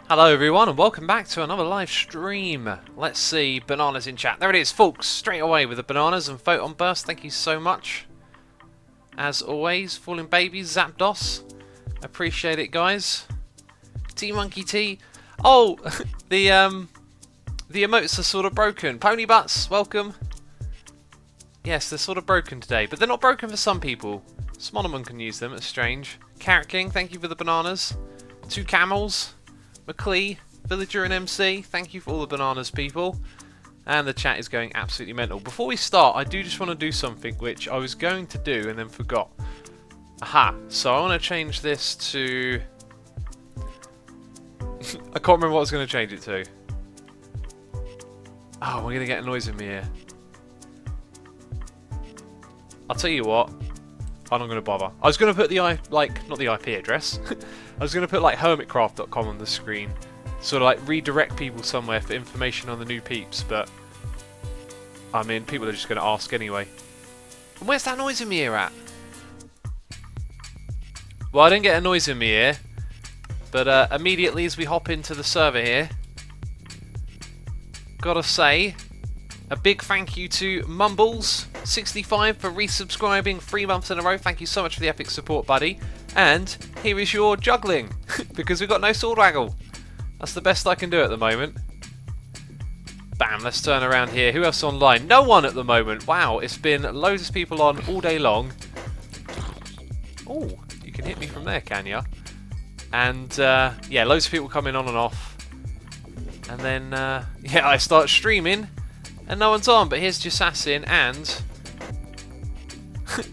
Hello everyone and welcome back to another live stream. Let's see, bananas in chat. There it is, folks, straight away with the bananas and photon burst. Thank you so much. As always, falling babies, Zapdos. Appreciate it, guys. T Monkey T. Oh, the emotes are sort of broken. Pony Butts, welcome. Yes, they're sort of broken today, but they're not broken for some people. Smollerman can use them, it's strange. Carrot King, thank you for the bananas. Two camels. McClee, Villager and MC, thank you for all the bananas, people. And the chat is going absolutely mental. Before we start, I do just want to do something which I was going to do and then forgot. Aha, so I want to change this to... I can't remember what I was going to change it to. Oh, we're going to get a noise in my ear. I'll tell you what, I'm not going to bother. I was going to put the, not the IP address. I was going to put like Hermitcraft.com on the screen. Sort of like redirect people somewhere for information on the new peeps, but... I mean, people are just going to ask anyway. And where's that noise in my ear at? Well, I didn't get a noise in my ear. But immediately as we hop into the server here... Gotta say... A big thank you to Mumbles65 for resubscribing 3 months in a row. Thank you so much for the epic support, buddy. And here is your juggling, because we've got no sword waggle. That's the best I can do at the moment. Bam, let's turn around here. Who else online? No one at the moment. Wow, it's been loads of people on all day long. Oh, you can hit me from there, can ya? And yeah, loads of people coming on and off. And then, yeah, I start streaming. And no one's on, but here's Jassassin and...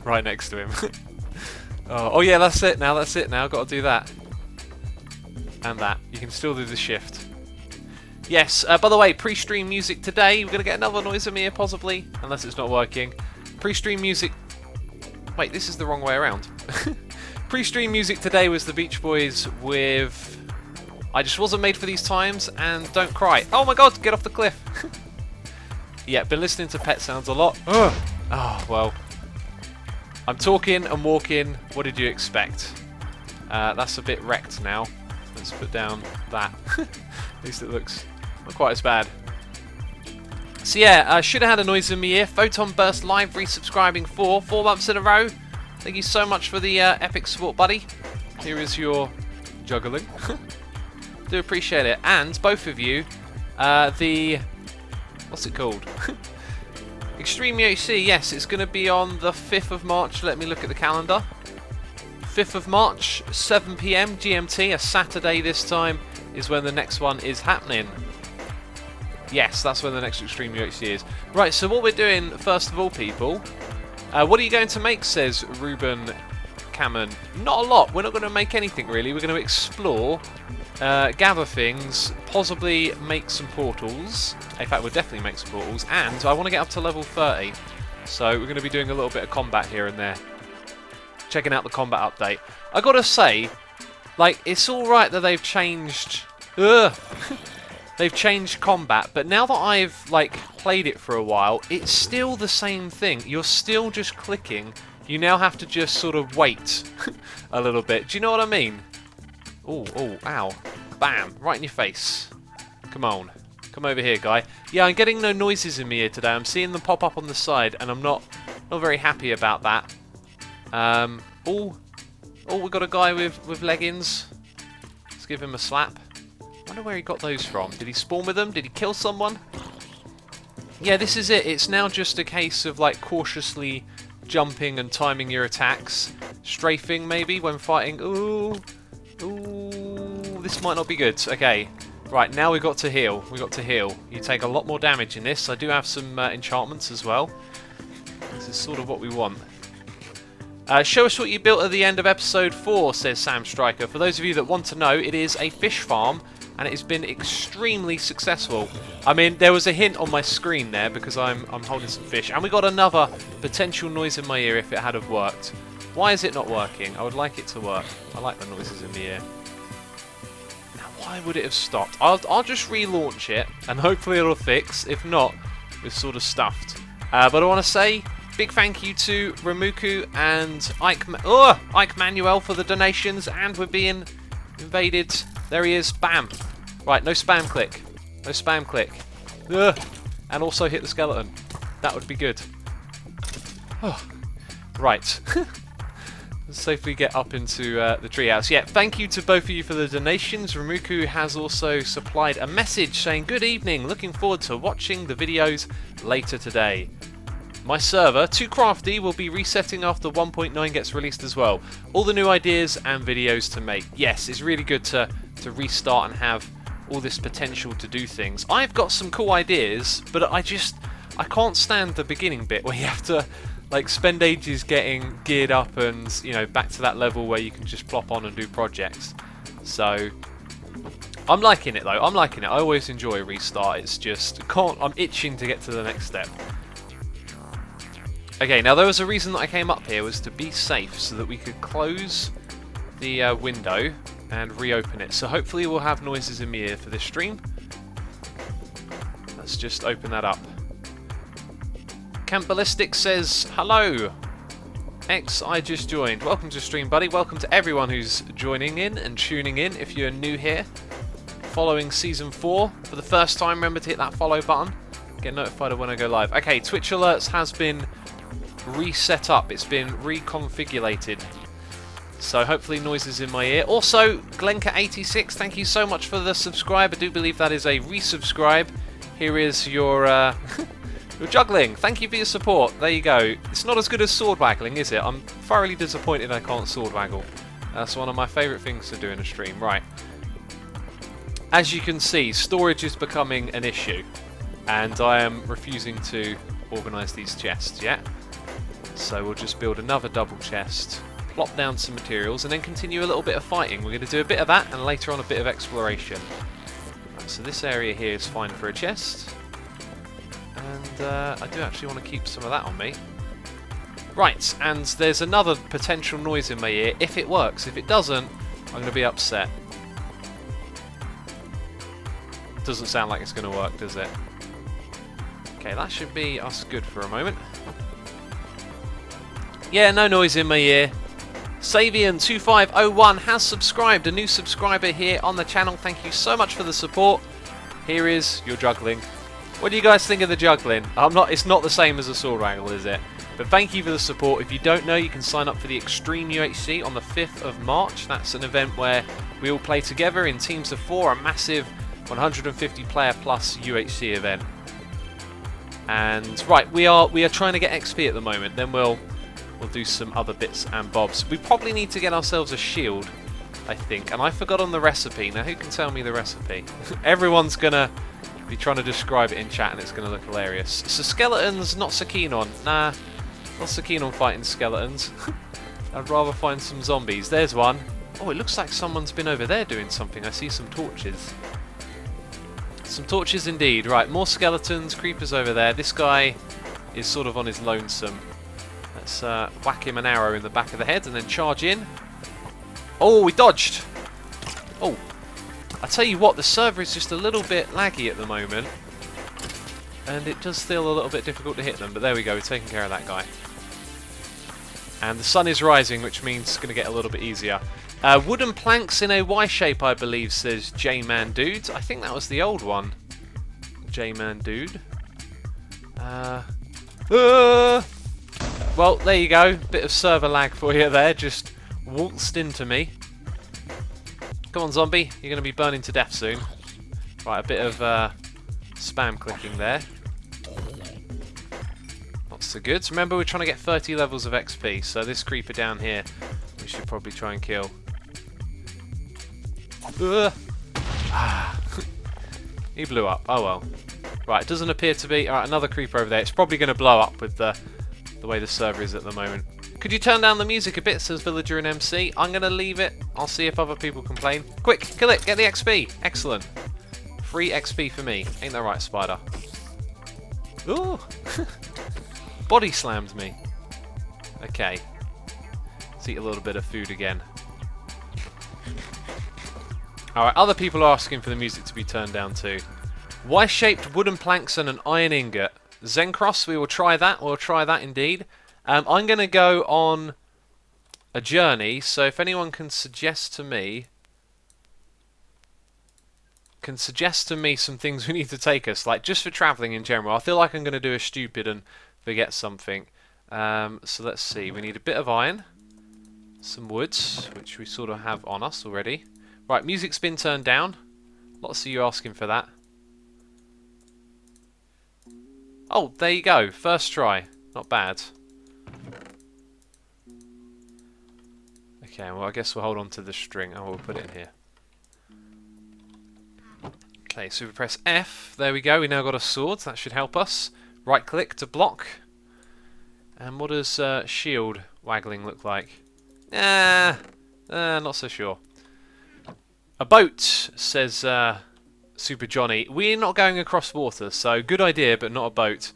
right next to him. Oh yeah, that's it now, got to do that. And that. You can still do the shift. Yes, by the way, pre-stream music today. We're going to get another noise in my ear, possibly. Unless it's not working. Pre-stream music... Wait, this is the wrong way around. Pre-stream music today was the Beach Boys with... I just wasn't made for these times, and Don't Cry. Oh my god, get off the cliff! Yeah, been listening to pet sounds a lot. Ugh. Oh, well. I'm talking and walking. What did you expect? That's a bit wrecked now. Let's put down that. At least it looks not quite as bad. So yeah, I should have had a noise in my ear. Photon Burst Live resubscribing for 4 months in a row. Thank you so much for the epic support, buddy. Here is your juggling. Do appreciate it. And both of you, what's it called? Extreme UHC, yes, it's going to be on the 5th of March. Let me look at the calendar. 5th of March, 7 PM GMT, a Saturday this time, is when the next one is happening. Yes, that's when the next Extreme UHC is. Right, so what we're doing, first of all, people, what are you going to make, says Ruben Cameron. Not a lot. We're not going to make anything, really. We're going to explore, gather things, possibly make some portals. In fact, we'll definitely make some portals. And I want to get up to level 30. So we're going to be doing a little bit of combat here and there. Checking out the combat update. I got to say, like, it's alright that they've changed... they've changed combat, but now that I've, like, played it for a while, it's still the same thing. You're still just clicking. You now have to just sort of wait a little bit. Do you know what I mean? Oh, ow. Bam, right in your face. Come on. Come over here, guy. Yeah, I'm getting no noises in my ear today. I'm seeing them pop up on the side, and I'm not very happy about that. Oh, we got a guy with leggings. Let's give him a slap. I wonder where he got those from. Did he spawn with them? Did he kill someone? Yeah, this is it. It's now just a case of, like, cautiously jumping and timing your attacks. Strafing, maybe, when fighting. Ooh, this might not be good. Okay, right, now we've got to heal. You take a lot more damage in this. I do have some enchantments as well. This is sort of what we want. Show us what you built at the end of episode 4, says Sam Striker. For those of you that want to know, it is a fish farm, and it has been extremely successful. I mean, there was a hint on my screen there because I'm holding some fish, and we got another potential noise in my ear if it had have worked. Why is it not working? I would like it to work. I like the noises in the ear. Now, why would it have stopped? I'll just relaunch it, and hopefully it'll fix. If not, we're sort of stuffed. But I want to say, big thank you to Ramuku and Ike Manuel for the donations, and we're being invaded. There he is. Bam. Right, no spam click. No spam click. Ugh. And also hit the skeleton. That would be good. Oh. Right. Let's safely get up into the treehouse. Yeah, thank you to both of you for the donations. Ramuku has also supplied a message saying, "Good evening, looking forward to watching the videos later today. My server, Too Crafty, will be resetting after 1.9 gets released as well. All the new ideas and videos to make." Yes, it's really good to restart and have all this potential to do things. I've got some cool ideas, but I can't stand the beginning bit where you have to like spend ages getting geared up and, you know, back to that level where you can just plop on and do projects. So I'm liking it though. I'm liking it. I always enjoy a restart. It's just I'm itching to get to the next step. Okay, now there was a reason that I came up here, was to be safe so that we could close the window and reopen it. So hopefully we'll have noises in my ear for this stream. Let's just open that up. Camp Ballistic says, "Hello, X, I just joined. Welcome to stream, buddy. Welcome to everyone who's joining in and tuning in. If you're new here, following Season 4 for the first time, remember to hit that follow button. Get notified of when I go live." Okay, Twitch Alerts has been reset up. It's been reconfigurated. So hopefully noises in my ear. Also, Glenka86, thank you so much for the subscribe. I do believe that is a resubscribe. Here is your your juggling. Thank you for your support. There you go. It's not as good as sword waggling, is it? I'm thoroughly disappointed I can't sword waggle. That's one of my favourite things to do in a stream. Right. As you can see, storage is becoming an issue. And I am refusing to organise these chests yet. So we'll just build another double chest, plop down some materials, and then continue a little bit of fighting. We're going to do a bit of that, and later on a bit of exploration. Right, so this area here is fine for a chest. And I do actually want to keep some of that on me. Right, and there's another potential noise in my ear if it works. If it doesn't, I'm going to be upset. Doesn't sound like it's going to work, does it? Okay, that should be us good for a moment. Yeah, no noise in my ear. Savian2501 has subscribed, a new subscriber here on the channel. Thank you so much for the support. Here is your juggling. What do you guys think of the juggling? It's not the same as a sword wrangle, is it? But thank you for the support. If you don't know, you can sign up for the Extreme UHC on the 5th of March. That's an event where we all play together in teams of 4, a massive 150 player plus UHC event. And right, we are trying to get XP at the moment. Then we'll do some other bits and bobs. We probably need to get ourselves a shield, I think. And I forgot on the recipe. Now, who can tell me the recipe? Everyone's gonna be trying to describe it in chat, and it's gonna look hilarious. So skeletons, not so keen on. Nah, not so keen on fighting skeletons. I'd rather find some zombies. There's one. Oh, it looks like someone's been over there doing something. I see some torches. Some torches indeed. Right, more skeletons, creepers over there. This guy is sort of on his lonesome. Let's whack him an arrow in the back of the head and then charge in. Oh, we dodged. Oh, I tell you what, the server is just a little bit laggy at the moment. And it does feel a little bit difficult to hit them. But there we go, we're taking care of that guy. And the sun is rising, which means it's going to get a little bit easier. Wooden planks in a Y shape, I believe, says J-Man Dude. I think that was the old one. J-Man Dude. Well, there you go. Bit of server lag for you there. Just waltzed into me. Come on, zombie. You're going to be burning to death soon. Right, a bit of spam clicking there. Not so good. So remember, we're trying to get 30 levels of XP. So this creeper down here, we should probably try and kill. He blew up. Oh well. Right, it doesn't appear to be... Alright, another creeper over there. It's probably going to blow up with the way the server is at the moment. Could you turn down the music a bit, says Villager and MC. I'm going to leave it. I'll see if other people complain. Quick, kill it. Get the XP. Excellent. Free XP for me. Ain't that right, spider? Ooh. Body slammed me. Okay. Let's eat a little bit of food again. Alright, other people are asking for the music to be turned down too. Y-shaped wooden planks and an iron ingot. Zencross, we will try that. We'll try that indeed. I'm going to go on a journey, so if anyone can suggest to me... can suggest to me some things we need to take us, like just for travelling in general. I feel like I'm going to do a stupid and forget something. So let's see. We need a bit of iron, some woods, which we sort of have on us already. Right, music's been turned down. Lots of you asking for that. Oh, there you go. First try. Not bad. Okay, well I guess we'll hold on to the string and we'll put it in here. Okay, so we press F. There we go. We now got a sword. That should help us. Right click to block. And what does shield waggling look like? Not so sure. A boat, says Super Johnny. We're not going across water, so good idea, but not a boat.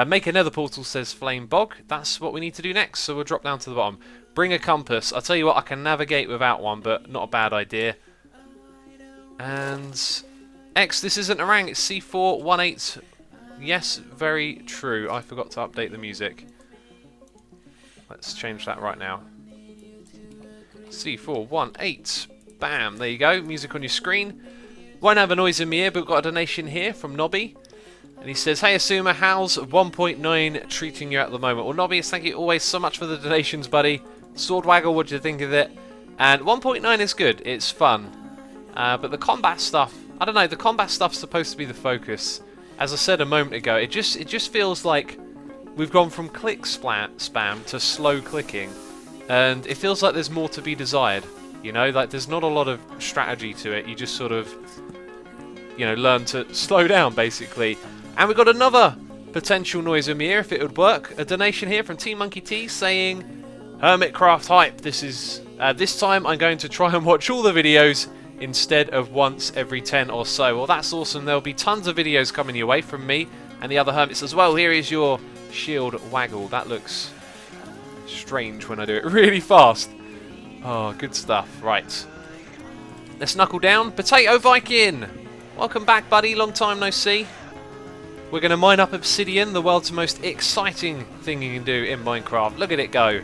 Make another portal, says Flame Bog. That's what we need to do next, so we'll drop down to the bottom. Bring a compass. I'll tell you what, I can navigate without one, but not a bad idea. And X, this isn't a rang, it's C418. Yes, very true. I forgot to update the music. Let's change that right now. C418. Bam, there you go. Music on your screen. Won't have a noise in my ear, but we've got a donation here from Nobby. And he says, hey Asuma, how's 1.9 treating you at the moment? Well, Nobby, thank you always so much for the donations, buddy. Swordwaggle, what do you think of it? And 1.9 is good. It's fun. But the combat stuff, I don't know, the combat stuff's supposed to be the focus. As I said a moment ago, it just feels like we've gone from click spam to slow clicking. And it feels like there's more to be desired. You know, like there's not a lot of strategy to it. You just sort of, you know, learn to slow down, basically. And we've got another potential noise in my ear, if it would work. A donation here from Team Monkey T saying, Hermitcraft hype. This time I'm going to try and watch all the videos instead of once every 10 or so. Well, that's awesome. There'll be tons of videos coming your way from me and the other hermits as well. Here is your shield waggle. That looks strange when I do it really fast. Oh, good stuff. Right. Let's knuckle down. Potato Viking! Welcome back, buddy. Long time no see. We're going to mine up Obsidian, the world's most exciting thing you can do in Minecraft. Look at it go.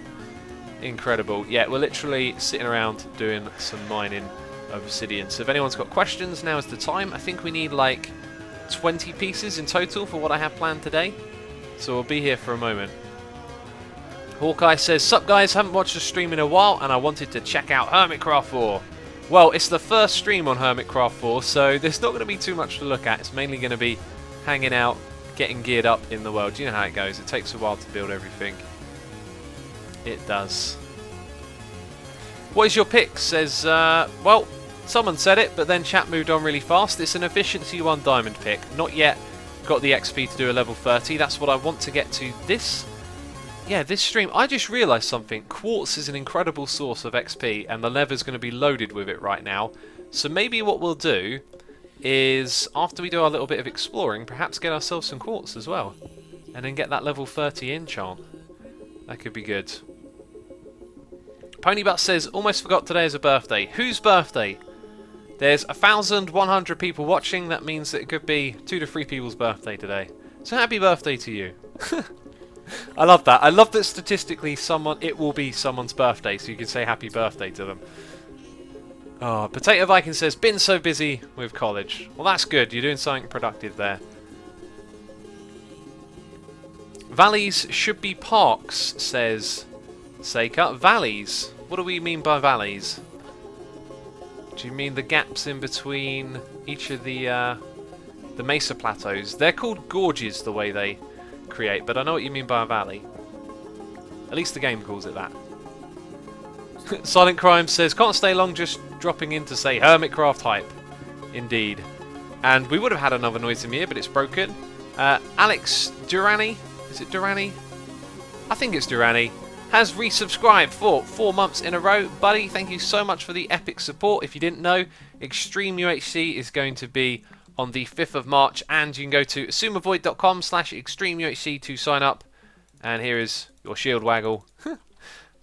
Incredible. Yeah, we're literally sitting around doing some mining of Obsidian. So if anyone's got questions, now is the time. I think we need like 20 pieces in total for what I have planned today. So we'll be here for a moment. Hawkeye says, sup guys, haven't watched a stream in a while and I wanted to check out Hermitcraft 4. Well, it's the first stream on Hermitcraft 4, so there's not going to be too much to look at. It's mainly going to be hanging out, getting geared up in the world. You know how it goes. It takes a while to build everything. It does. What is your pick? Says, well, someone said it, but then chat moved on really fast. It's an efficiency 1 diamond pick. Not yet got the XP to do a level 30. That's what I want to get to this stream. I just realised something. Quartz is an incredible source of XP, and the Nether's going to be loaded with it right now. So maybe what we'll do is, after we do our little bit of exploring, perhaps get ourselves some quartz as well. And then get that level 30 enchant. That could be good. Ponybutt says, almost forgot today is a birthday. Whose birthday? There's 1,100 people watching. That means that it could be 2 to 3 people's birthday today. So happy birthday to you. I love that. I love that statistically it will be someone's birthday, so you can say happy birthday to them. Oh, Potato Viking says, been so busy with college. Well, that's good. You're doing something productive there. Valleys should be parks, says Seika. Valleys? What do we mean by valleys? Do you mean the gaps in between each of the mesa plateaus? They're called gorges the way they create, but I know what you mean by a valley. At least the game calls it that. Silent Crime says, can't stay long, just dropping in to say Hermitcraft hype. Indeed. And we would have had another noise in here, but it's broken. Alex Durrani, is it Durrani? I think it's Durrani, has resubscribed for 4 months in a row. Buddy, thank you so much for the epic support. If you didn't know, Extreme UHC is going to be on the 5th of March, and you can go to asumavoid.com/extremeuhc to sign up. And here is your shield waggle.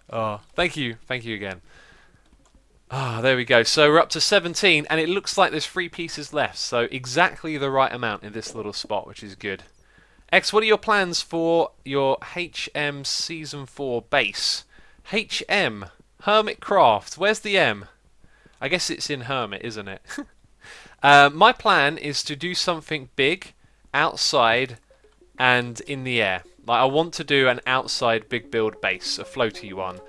Oh, thank you again. Ah, there we go. So we're up to 17, and it looks like there's 3 pieces left. So exactly the right amount in this little spot, which is good. X, what are your plans for your HM Season 4 base? HM, Hermitcraft. Where's the M? I guess it's in Hermit, isn't it? My plan is to do something big outside and in the air. Like, I want to do an outside big build base, a floaty one.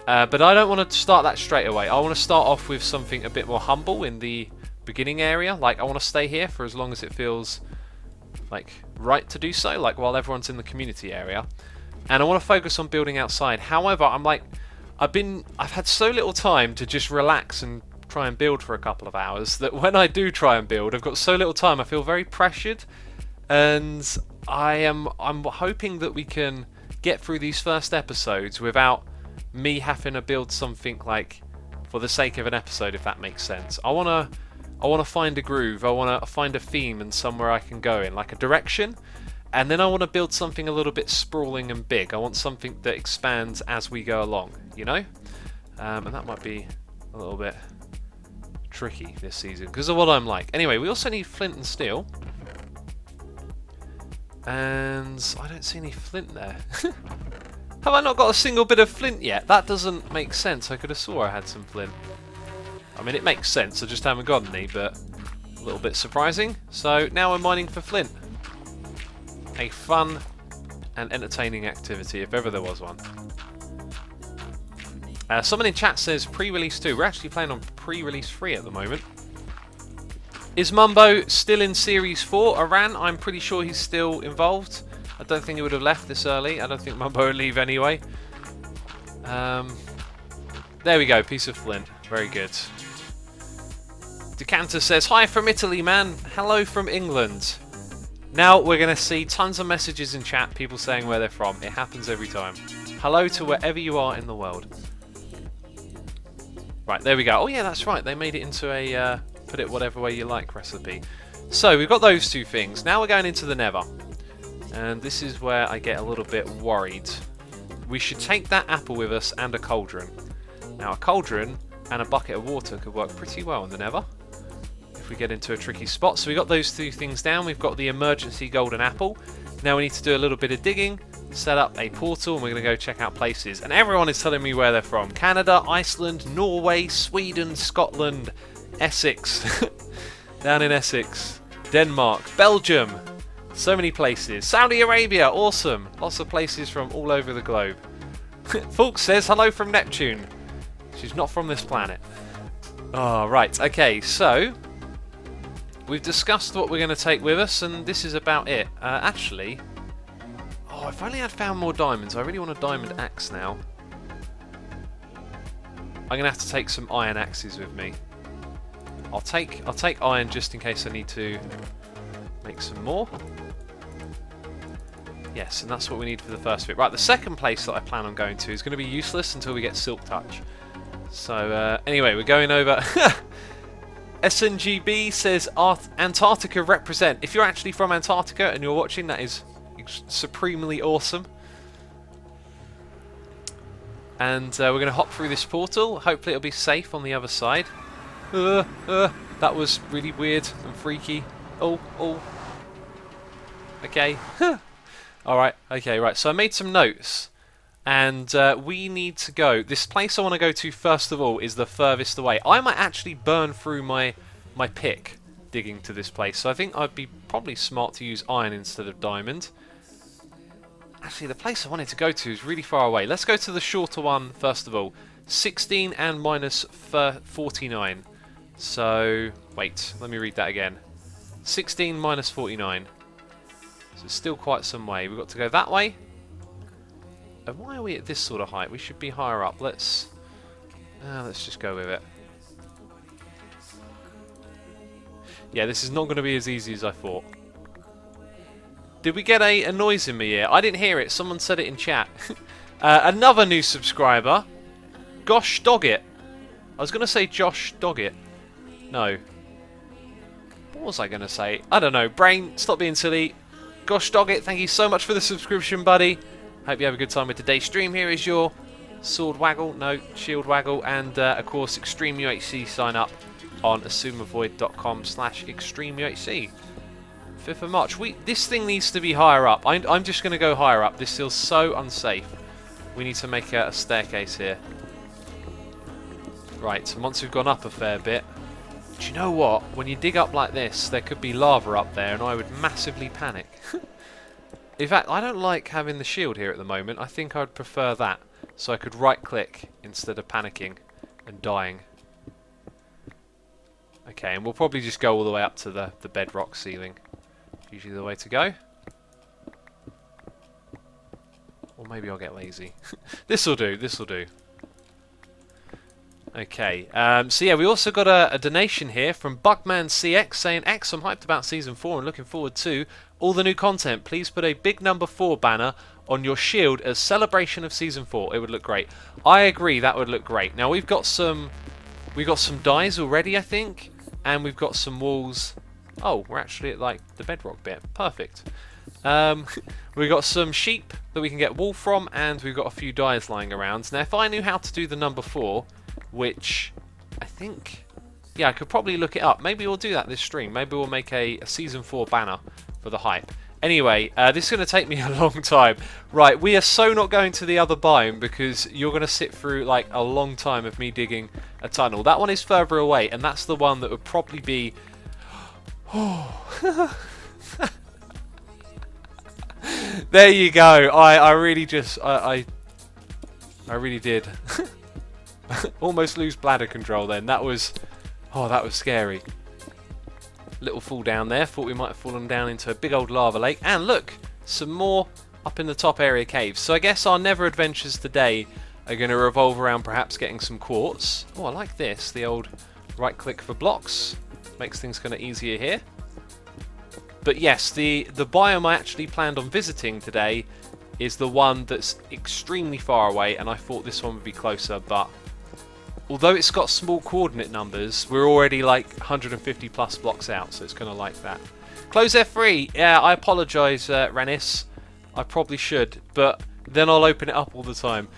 But I don't want to start that straight away. I want to start off with something a bit more humble in the beginning area. Like, I want to stay here for as long as it feels like right to do so, like while everyone's in the community area. And I want to focus on building outside. However, I'm like, I've had so little time to just relax and try and build for a couple of hours that when I do try and build, I've got so little time. I feel very pressured, and I'm hoping that we can get through these first episodes without me having to build something like for the sake of an episode, if that makes sense. I wanna find a groove. I wanna find a theme and somewhere I can go in, like a direction. And then I want to build something a little bit sprawling and big. I want something that expands as we go along, you know? And that might be a little bit tricky this season because of what I'm like. Anyway, we also need flint and steel. And I don't see any flint there. Have I not got a single bit of flint yet? That doesn't make sense. I could have swore I had some flint. I mean, it makes sense. I just haven't got any, but a little bit surprising. So now we're mining for flint. A fun and entertaining activity, if ever there was one. Someone in chat says pre-release 2. We're actually playing on pre-release 3 at the moment. Is Mumbo still in Series 4? Aran, I'm pretty sure he's still involved. I don't think he would have left this early. I don't think Mumbo would leave anyway. There we go, piece of flint. Very good. Decanter says, hi from Italy, man. Hello from England. Now we're going to see tons of messages in chat, people saying where they're from. It happens every time. Hello to wherever you are in the world. Right, there we go. Oh yeah, that's right. They made it into a put it whatever way you like recipe. So we've got those two things. Now we're going into the Nether. And this is where I get a little bit worried. We should take that apple with us and a cauldron. Now a cauldron and a bucket of water could work pretty well in the Nether. We get into a tricky spot. So we got those two things down. We've got the emergency golden apple. Now we need to do a little bit of digging, set up a portal, and we're going to go check out places. And everyone is telling me where they're from. Canada, Iceland, Norway, Sweden, Scotland, Essex, down in Essex, Denmark, Belgium, so many places. Saudi Arabia, awesome. Lots of places from all over the globe. Fulk says hello from Neptune. She's not from this planet. Oh, right. Okay, so we've discussed what we're going to take with us, and this is about it. Actually, oh, if only I'd found more diamonds. I really want a diamond axe now. I'm going to have to take some iron axes with me. I'll take iron just in case I need to make some more. Yes, and that's what we need for the first bit. Right, the second place that I plan on going to is going to be useless until we get Silk Touch. So, anyway, we're going over... SNGB says Antarctica represent. If you're actually from Antarctica and you're watching, that is supremely awesome. And we're going to hop through this portal. Hopefully it'll be safe on the other side. That was really weird and freaky. Oh. Okay. Alright, okay, right. So I made some notes. And we need to go. This place I want to go to first of all is the furthest away. I might actually burn through my pick digging to this place. So I think I'd be probably smart to use iron instead of diamond. Actually, the place I wanted to go to is really far away. Let's go to the shorter one first of all. 16 and minus 49. So, wait, let me read that again. 16 minus 49. So it's still quite some way. We've got to go that way. And why are we at this sort of height? We should be higher up. Let's just go with it. Yeah, this is not going to be as easy as I thought. Did we get a noise in my ear? I didn't hear it. Someone said it in chat. Another new subscriber. Gosh Doggett. I was going to say Josh Doggett. No. What was I going to say? I don't know. Brain, stop being silly. Gosh Doggett, thank you so much for the subscription, buddy. Hope you have a good time with today's stream. Here is your sword waggle, no, shield waggle, and of course Extreme UHC sign up on assumavoid.com/extremeuhc. 5th of March. This thing needs to be higher up. I'm just going to go higher up. This feels so unsafe. We need to make a staircase here. Right, and once we've gone up a fair bit, Do you know what? When you dig up like this, there could be lava up there, and I would massively panic. In fact, I don't like having the shield here at the moment. I think I'd prefer that, so I could right-click instead of panicking and dying. Okay, and we'll probably just go all the way up to the bedrock ceiling. Usually the way to go. Or maybe I'll get lazy. This'll do, this'll do. Okay, so yeah, we also got a donation here from BugmanCX saying, X, I'm hyped about Season 4 and looking forward to all the new content. Please put a big number 4 banner on your shield as celebration of Season 4. It would look great. I agree, that would look great. Now, we've got some dyes already, I think, and we've got some walls. Oh, we're actually at, like, the bedrock bit. Perfect. We've got some sheep that we can get wool from, and we've got a few dyes lying around. Now, if I knew how to do the number 4, which I think, yeah, I could probably look it up. Maybe we'll do that this stream. Maybe we'll make a Season 4 banner for the hype. Anyway, this is going to take me a long time. Right, we are so not going to the other biome because you're going to sit through like a long time of me digging a tunnel. That one is further away, and that's the one that would probably be... Oh... There you go. I really just... I really did. Almost lose bladder control then. That was... Oh, that was scary. Little fall down there. Thought we might have fallen down into a big old lava lake. And look, some more up in the top area caves. So I guess our Nether adventures today are going to revolve around perhaps getting some quartz. Oh, I like this. The old right click for blocks. Makes things kind of easier here. But yes, the biome I actually planned on visiting today is the one that's extremely far away, and I thought this one would be closer, but although it's got small coordinate numbers, we're already like 150 plus blocks out, so it's going to like that. Close F3. Yeah, I apologise, Ranis. I probably should, but then I'll open it up all the time.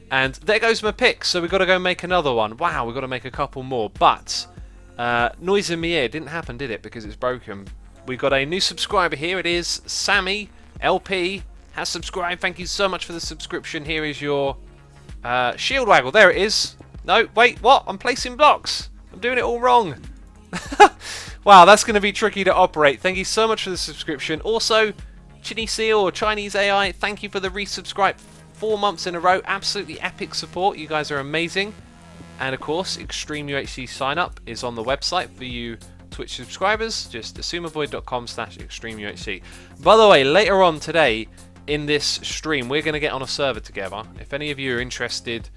And there goes my pick, so we've got to go make another one. Wow, we've got to make a couple more, but noise in my ear didn't happen, did it? Because it's broken. We've got a new subscriber here. It is Sammy LP has subscribed. Thank you so much for the subscription. Here is your shield waggle. There it is. No, wait, what? I'm placing blocks. I'm doing it all wrong. Wow, that's going to be tricky to operate. Thank you so much for the subscription. Also, Chinese or Chinese AI, thank you for the resubscribe 4 months in a row. Absolutely epic support. You guys are amazing. And of course, Extreme UHC sign up is on the website for you Twitch subscribers. Just assumeavoid.com/extremeuhc. By the way, later on today in this stream, we're going to get on a server together. If any of you are interested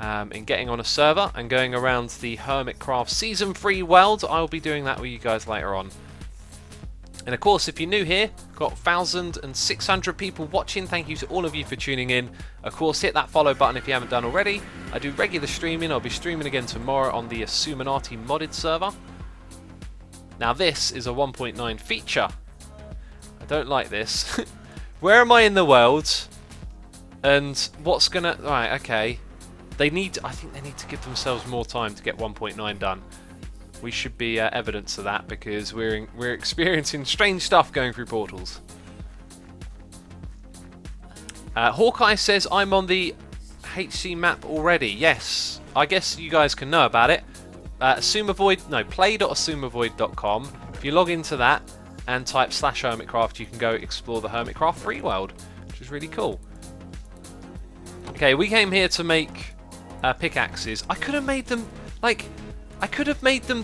in getting on a server and going around the Hermitcraft Season 3 world, I'll be doing that with you guys later on. And of course, if you're new here, got 1,600 people watching. Thank you to all of you for tuning in. Of course, hit that follow button if you haven't done already. I do regular streaming. I'll be streaming again tomorrow on the Assuminati modded server. Now this is a 1.9 feature. I don't like this. Where am I in the world? And what's gonna... Right, okay. I think they need to give themselves more time to get 1.9 done. We should be evidence of that because we're experiencing strange stuff going through portals. Hawkeye says, I'm on the HC map already. Yes, I guess you guys can know about it. Play.assumeavoid.com. If you log into that and type /Hermitcraft, you can go explore the Hermitcraft 3 world, which is really cool. Okay, we came here to make pickaxes. I could have made them,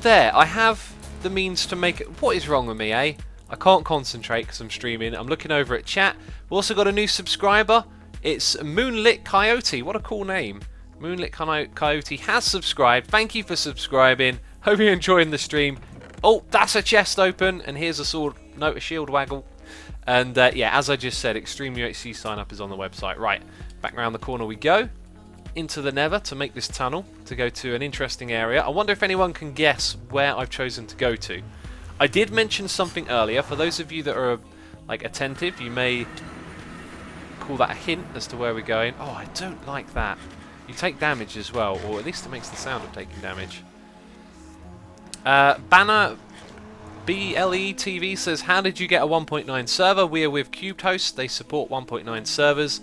there. I have the means to make it. What is wrong with me, eh? I can't concentrate because I'm streaming. I'm looking over at chat. We've also got a new subscriber. It's Moonlit Coyote. What a cool name. Moonlit Coyote has subscribed. Thank you for subscribing. Hope you're enjoying the stream. Oh, that's a chest open. And here's a sword. No, a shield waggle. And yeah, as I just said, Extreme UHC sign up is on the website. Right, back around the corner we go. Into the Nether to make this tunnel to go to an interesting area. I wonder if anyone can guess where I've chosen to go to. I did mention something earlier. For those of you that are attentive, you may call that a hint as to where we're going. Oh, I don't like that. You take damage as well, or at least it makes the sound of taking damage. Banner BLE TV says, how did you get a 1.9 server? We are with Cubed Host. They support 1.9 servers.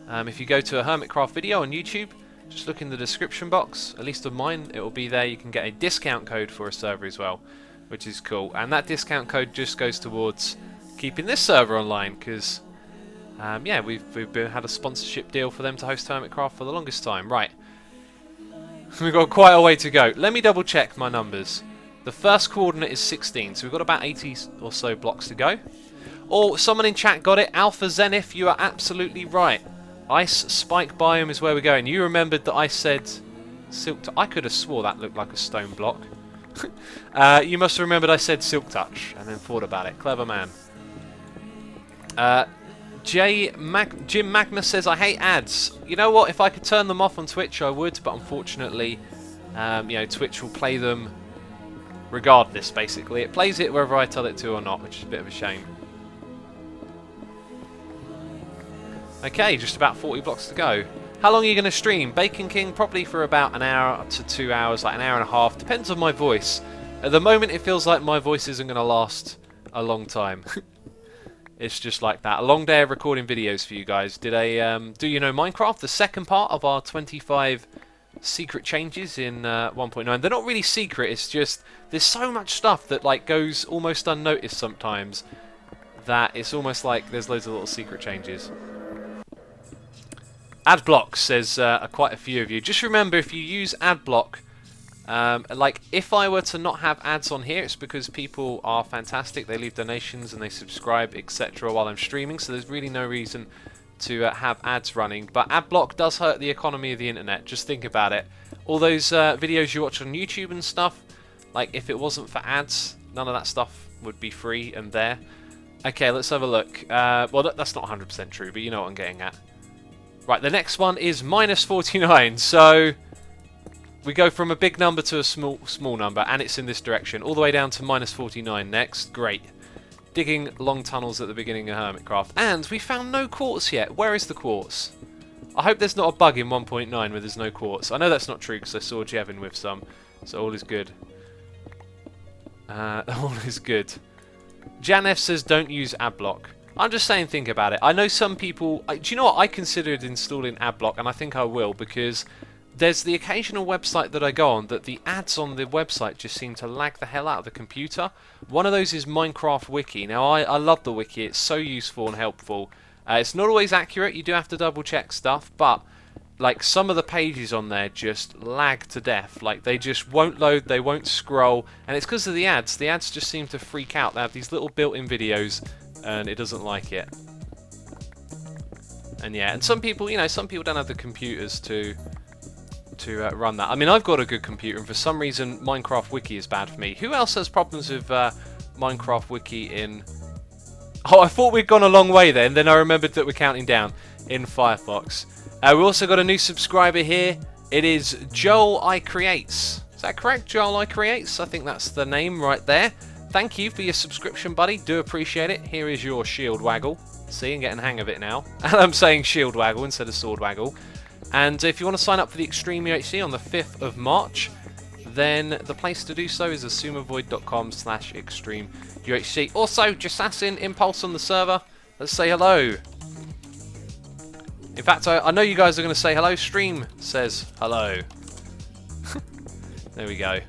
If you go to a Hermitcraft video on YouTube, just look in the description box. At least of mine, it will be there. You can get a discount code for a server as well, which is cool. And that discount code just goes towards keeping this server online, because yeah, we've had a sponsorship deal for them to host Hermitcraft for the longest time. Right, we've got quite a way to go. Let me double check my numbers. The first coordinate is 16, so we've got about 80 or so blocks to go. Oh, someone in chat got it. Alpha Zenith, you are absolutely right. Ice spike biome is where we're going. You remembered that I said silk touch. I could have swore that looked like a stone block. You must have remembered I said silk touch and then thought about it. Clever man. Jim Magnus says, I hate ads. You know what? If I could turn them off on Twitch, I would, but unfortunately, you know, Twitch will play them regardless, basically. It plays it whether I tell it to or not, which is a bit of a shame. Okay, just about 40 blocks to go. How long are you going to stream? Bacon King, probably for about an hour to 2 hours, like an hour and a half. Depends on my voice. At the moment, it feels like my voice isn't going to last a long time. It's just like that. A long day of recording videos for you guys. Did a Do You Know Minecraft? The second part of our 25 secret changes in 1.9. They're not really secret, it's just there's so much stuff that like goes almost unnoticed sometimes that it's almost like there's loads of little secret changes. Adblock says quite a few of you. Just remember, if you use Adblock, like if I were to not have ads on here, it's because people are fantastic. They leave donations and they subscribe, etc. while I'm streaming, so there's really no reason to have ads running. But Adblock does hurt the economy of the internet. Just think about it. All those videos you watch on YouTube and stuff, like if it wasn't for ads, none of that stuff would be free and there. Okay, let's have a look. Well, that's not 100% true, but you know what I'm getting at. Right, the next one is minus 49, so we go from a big number to a small number, and it's in this direction, all the way down to minus 49 next. Great. Digging long tunnels at the beginning of Hermitcraft, and we found no quartz yet. Where is the quartz? I hope there's not a bug in 1.9 where there's no quartz. I know that's not true because I saw Jevin with some, so all is good. All is good. Janef says don't use Adblock. I'm just saying, think about it. I know some people... do you know what? I considered installing Adblock, and I think I will, because there's the occasional website that I go on that the ads on the website just seem to lag the hell out of the computer. One of those is Minecraft Wiki. Now, I love the wiki. It's so useful and helpful. It's not always accurate. You do have to double-check stuff, but like some of the pages on there just lag to death. Like they just won't load, they won't scroll, and it's because of the ads. The ads just seem to freak out. They have these little built-in videos, and it doesn't like it. And yeah, and some people, you know, some people don't have the computers to run that. I mean, I've got a good computer, and for some reason, Minecraft Wiki is bad for me. Who else has problems with Minecraft Wiki in... Oh, I thought we'd gone a long way then I remembered that we're counting down in Firefox. We also got a new subscriber here. It is Joel I Creates. Is that correct? Joel I Creates? I think that's the name right there. Thank you for your subscription, buddy. Do appreciate it. Here is your shield waggle. See, I'm getting the hang of it now. And I'm saying shield waggle instead of sword waggle. And if you want to sign up for the Extreme UHC on the 5th of March, then the place to do so is assumavoid.com/extreme UHC. Also, Jassassin Impulse on the server. Let's say hello. In fact, I know you guys are going to say hello. Stream says hello. There we go.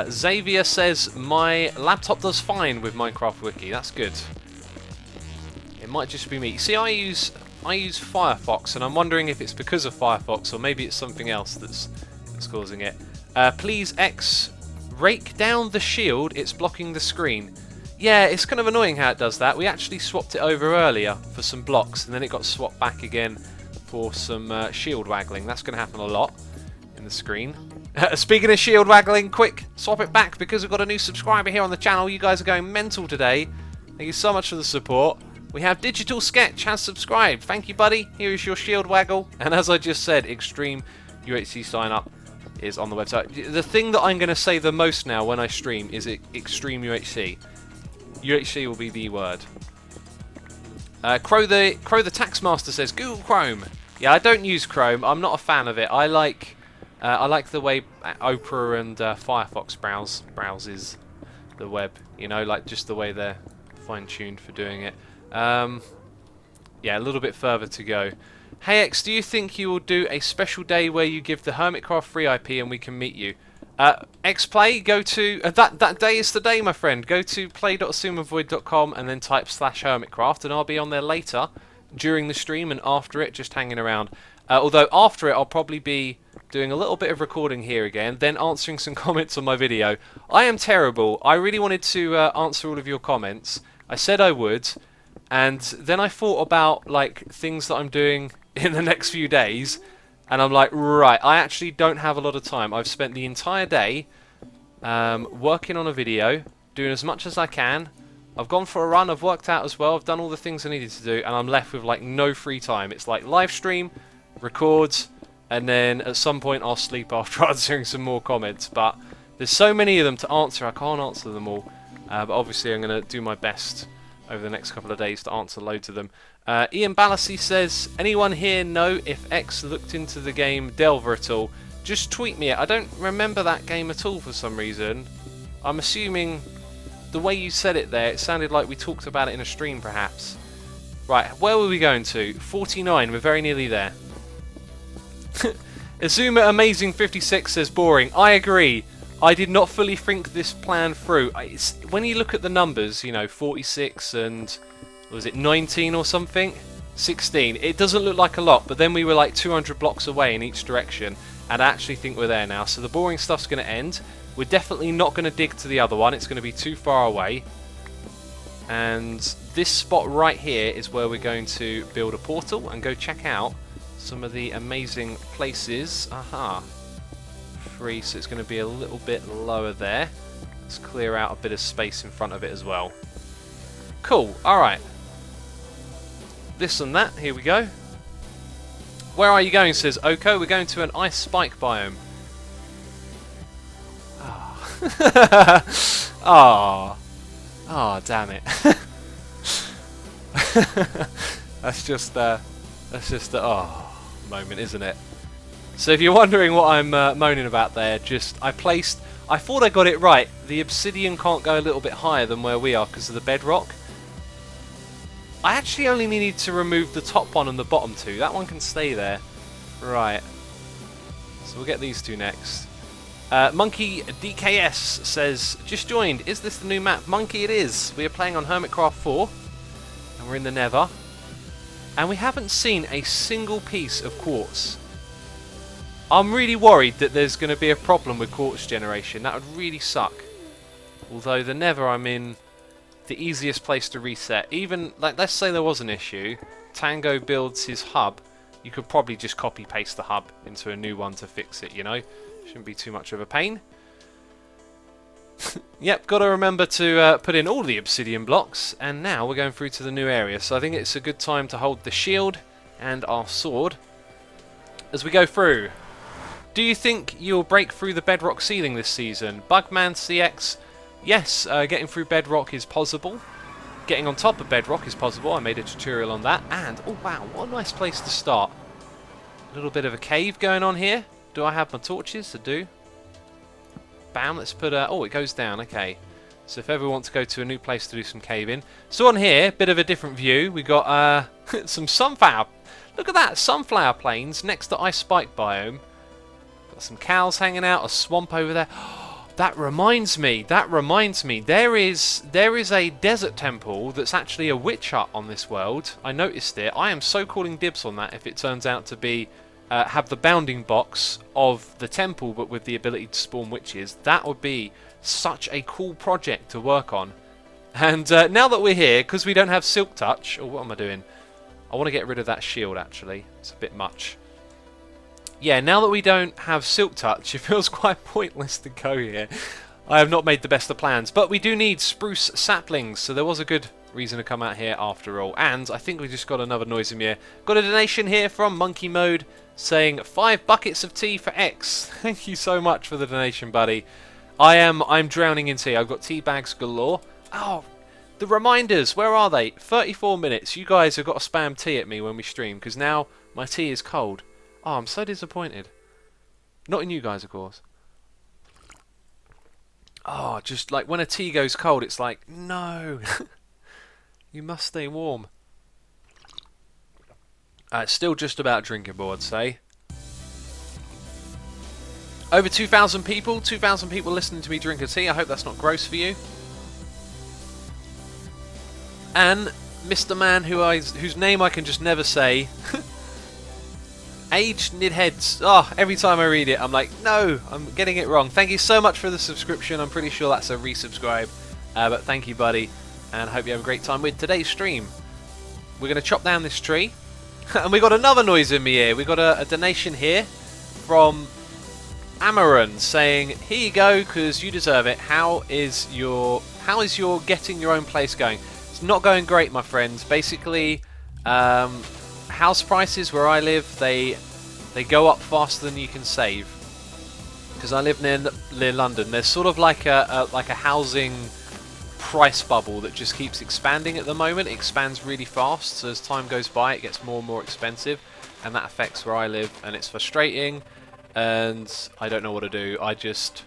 Xavier says, my laptop does fine with Minecraft Wiki. That's good. It might just be me. See, I use Firefox, and I'm wondering if it's because of Firefox, or maybe it's something else that's causing it. Please, X, rake down the shield. It's blocking the screen. Yeah, it's kind of annoying how it does that. We actually swapped it over earlier for some blocks, and then it got swapped back again for some shield waggling. That's going to happen a lot in the screen. Speaking of shield waggling, quick, swap it back because we've got a new subscriber here on the channel. You guys are going mental today. Thank you so much for the support. We have Digital Sketch has subscribed. Thank you, buddy. Here is your shield waggle. And as I just said, Extreme UHC sign up is on the website. The thing that I'm going to say the most now when I stream is Extreme UHC. UHC will be the word. Crow the Taxmaster says Google Chrome. Yeah, I don't use Chrome. I'm not a fan of it. I like the way Opera and Firefox browses the web. You know, like just the way they're fine-tuned for doing it. Yeah, a little bit further to go. Hey X, do you think you will do a special day where you give the Hermitcraft free IP and we can meet you? Xplay, go to... that day is the day, my friend. Go to play.assumeavoid.com and then type /Hermitcraft, and I'll be on there later, during the stream and after it, just hanging around. Although after it, I'll probably be doing a little bit of recording here again, then answering some comments on my video. I am terrible. I really wanted to answer all of your comments. I said I would, and then I thought about like things that I'm doing in the next few days, and I'm like, right, I actually don't have a lot of time. I've spent the entire day working on a video, doing as much as I can. I've gone for a run, I've worked out as well, I've done all the things I needed to do, and I'm left with like no free time. It's like live stream, records, and then at some point I'll sleep after answering some more comments. But there's so many of them to answer, I can't answer them all. But obviously I'm going to do my best over the next couple of days to answer loads of them. Ian Balassi says, anyone here know if X looked into the game Delver at all? Just tweet me it. I don't remember that game at all for some reason. I'm assuming the way you said it there, it sounded like we talked about it in a stream perhaps. Right, where were we going to? 49, we're very nearly there. Azuma Amazing 56 says boring. I agree. I did not fully think this plan through. When you look at the numbers, you know, 46 and was it 19 or something? 16. It doesn't look like a lot, but then we were like 200 blocks away in each direction, and I actually think we're there now. So the boring stuff's going to end. We're definitely not going to dig to the other one. It's going to be too far away. And this spot right here is where we're going to build a portal and go check out some of the amazing places. Aha. Free, so it's going to be a little bit lower there. Let's clear out a bit of space in front of it as well. Cool, alright. This and that, here we go. Where are you going, says Oko? We're going to an ice spike biome. Ah. Oh, damn it. That's just the moment, isn't it? So if you're wondering what I'm moaning about there, I thought I got it right. The obsidian can't go a little bit higher than where we are because of the bedrock. I actually only needed to remove the top one and the bottom two. That one can stay there. Right. So we'll get these two next. Monkey DKS says, just joined. Is this the new map? Monkey, it is. We are playing on Hermitcraft 4. And we're in the Nether. And we haven't seen a single piece of quartz. I'm really worried that there's going to be a problem with quartz generation. That would really suck. Although the Nether I'm in, the easiest place to reset. Even, like, let's say there was an issue. Tango builds his hub. You could probably just copy paste the hub into a new one to fix it, you know? Shouldn't be too much of a pain. Yep, got to remember to put in all the obsidian blocks. And now we're going through to the new area. So I think it's a good time to hold the shield and our sword as we go through. Do you think you'll break through the bedrock ceiling this season? Bugman CX, yes, getting through bedrock is possible. Getting on top of bedrock is possible. I made a tutorial on that. And, oh wow, what a nice place to start. A little bit of a cave going on here. Do I have my torches? I do. Bam, let's put oh, it goes down, okay. So if ever want to go to a new place to do some caving. So on here, bit of a different view. We got some sunflower. Look at that, sunflower plains next to ice spike biome. Got some cows hanging out, a swamp over there. That reminds me, there is a desert temple that's actually a witch hut on this world. I noticed it. I am so calling dibs on that if it turns out to be have the bounding box of the temple but with the ability to spawn witches. That would be such a cool project to work on. And now that we're here, because we don't have silk touch, what am I doing? I want to get rid of that shield actually, it's a bit much. Yeah, now that we don't have silk touch, it feels quite pointless to go here. I have not made the best of plans, but we do need spruce saplings, so there was a good reason to come out here after all. And I think we just got another noise in here. Got a donation here from Monkey Mode saying 5 buckets of tea for X. Thank you so much for the donation, buddy. I'm drowning in tea. I've got tea bags galore. Oh, the reminders, where are they? 34 minutes. You guys have got to spam tea at me when we stream because now my tea is cold. Oh, I'm so disappointed. Not in you guys, of course. Oh, just like when a tea goes cold, it's like, no. You must stay warm. It's still just about drinkable, I'd say. Over 2,000 people listening to me drink a tea. I hope that's not gross for you. And Mr. Man, whose name I can just never say. Aged Nidheads. Oh, every time I read it, I'm like, no, I'm getting it wrong. Thank you so much for the subscription. I'm pretty sure that's a resubscribe. But thank you, buddy. And I hope you have a great time with today's stream. We're going to chop down this tree. And we got another noise in my ear. We got a donation here from Amaran saying, here you go, because you deserve it. How is your getting your own place going? It's not going great, my friends. Basically, house prices where I live, they go up faster than you can save. Because I live near London. There's sort of like a housing price bubble that just keeps expanding at the moment. It expands really fast, so as time goes by it gets more and more expensive, and that affects where I live, and it's frustrating, and I don't know what to do. I just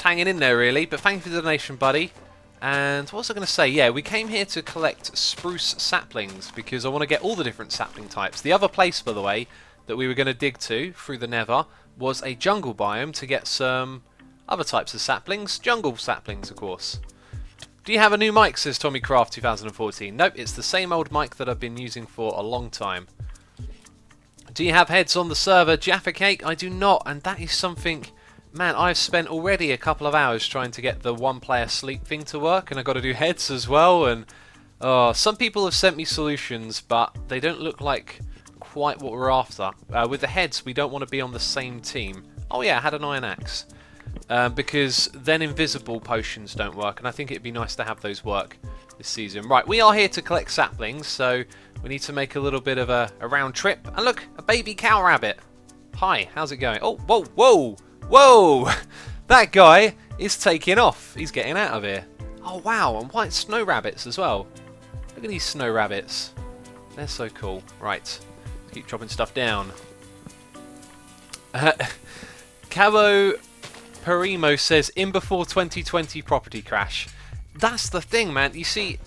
hanging in there, really. But thank you for the donation, buddy. And what was I going to say? Yeah, we came here to collect spruce saplings because I want to get all the different sapling types. The other place, by the way, that we were going to dig to through the Nether was a jungle biome to get some other types of saplings. Jungle saplings, of course. Do you have a new mic, says Tommycraft 2014? Nope, it's the same old mic that I've been using for a long time. Do you have heads on the server, Jaffa Cake? I do not, and that is something... Man, I've spent already a couple of hours trying to get the one-player sleep thing to work, and I've got to do heads as well, and... some people have sent me solutions, but they don't look like quite what we're after. With the heads, we don't want to be on the same team. Oh yeah, I had an iron axe. Because then invisible potions don't work, and I think it'd be nice to have those work this season. Right, we are here to collect saplings, so we need to make a little bit of a round trip. And look, a baby cow rabbit. Hi, how's it going? Oh, whoa, whoa, whoa! That guy is taking off. He's getting out of here. Oh wow, and white snow rabbits as well. Look at these snow rabbits. They're so cool. Right, let's keep chopping stuff down. Cabo Perimo says, in before 2020 property crash. That's the thing, man. You see,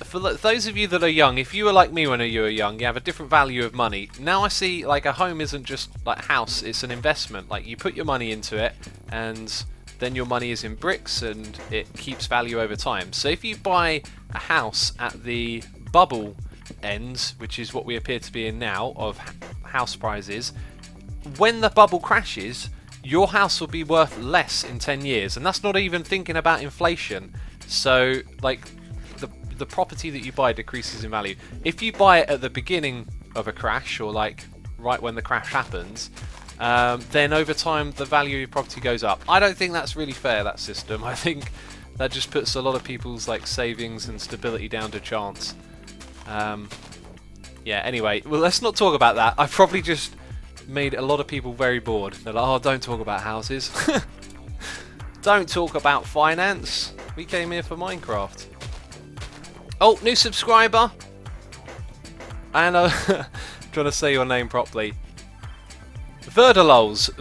for those of you that are young, if you were like me when you were young, you have a different value of money. Now I see, like, a home isn't just like a house, it's an investment. Like, you put your money into it, and then your money is in bricks, and it keeps value over time. So if you buy a house at the bubble end, which is what we appear to be in now, of house prices, when the bubble crashes, your house will be worth less in 10 years, and that's not even thinking about inflation. So, like, the property that you buy decreases in value. If you buy it at the beginning of a crash, or like right when the crash happens, then over time the value of your property goes up. I don't think that's really fair, that system. I think that just puts a lot of people's like savings and stability down to chance. Yeah, anyway, well, let's not talk about that. I've probably just made a lot of people very bored. They're like, oh, don't talk about houses. Don't talk about finance. We came here for Minecraft. Oh, new subscriber. And trying to say your name properly. Verdelols.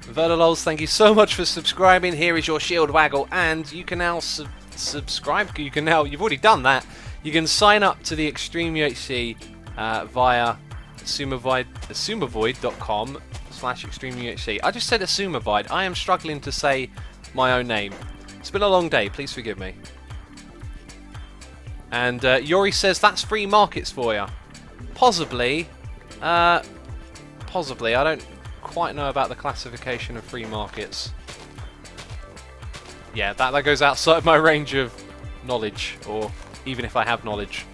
Verdelols, thank you so much for subscribing. Here is your shield waggle, and you can now subscribe. You've already done that. You can sign up to the Extreme UHC via assumavoid.com/Extreme UHC. I just said Assumavoid. I am struggling to say my own name. It's been a long day. Please forgive me. And Yori says that's free markets for you. Possibly. Possibly. I don't quite know about the classification of free markets. Yeah, that goes outside my range of knowledge, or even if I have knowledge,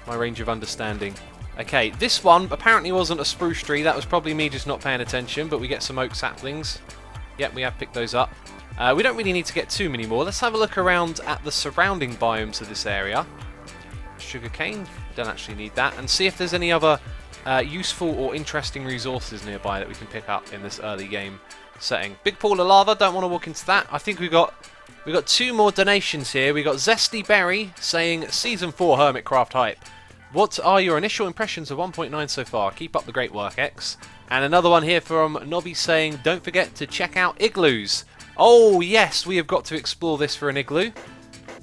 my range of understanding. Okay, this one apparently wasn't a spruce tree. That was probably me just not paying attention, but we get some oak saplings. Yep, we have picked those up. We don't really need to get too many more. Let's have a look around at the surrounding biomes of this area. Sugarcane, don't actually need that. And see if there's any other useful or interesting resources nearby that we can pick up in this early game setting. Big pool of lava, don't want to walk into that. I think we got two more donations here. We got Zesty Berry saying, Season 4 Hermitcraft hype. What are your initial impressions of 1.9 so far? Keep up the great work, X. And another one here from Nobby saying, don't forget to check out igloos. Oh yes, we have got to explore this for an igloo.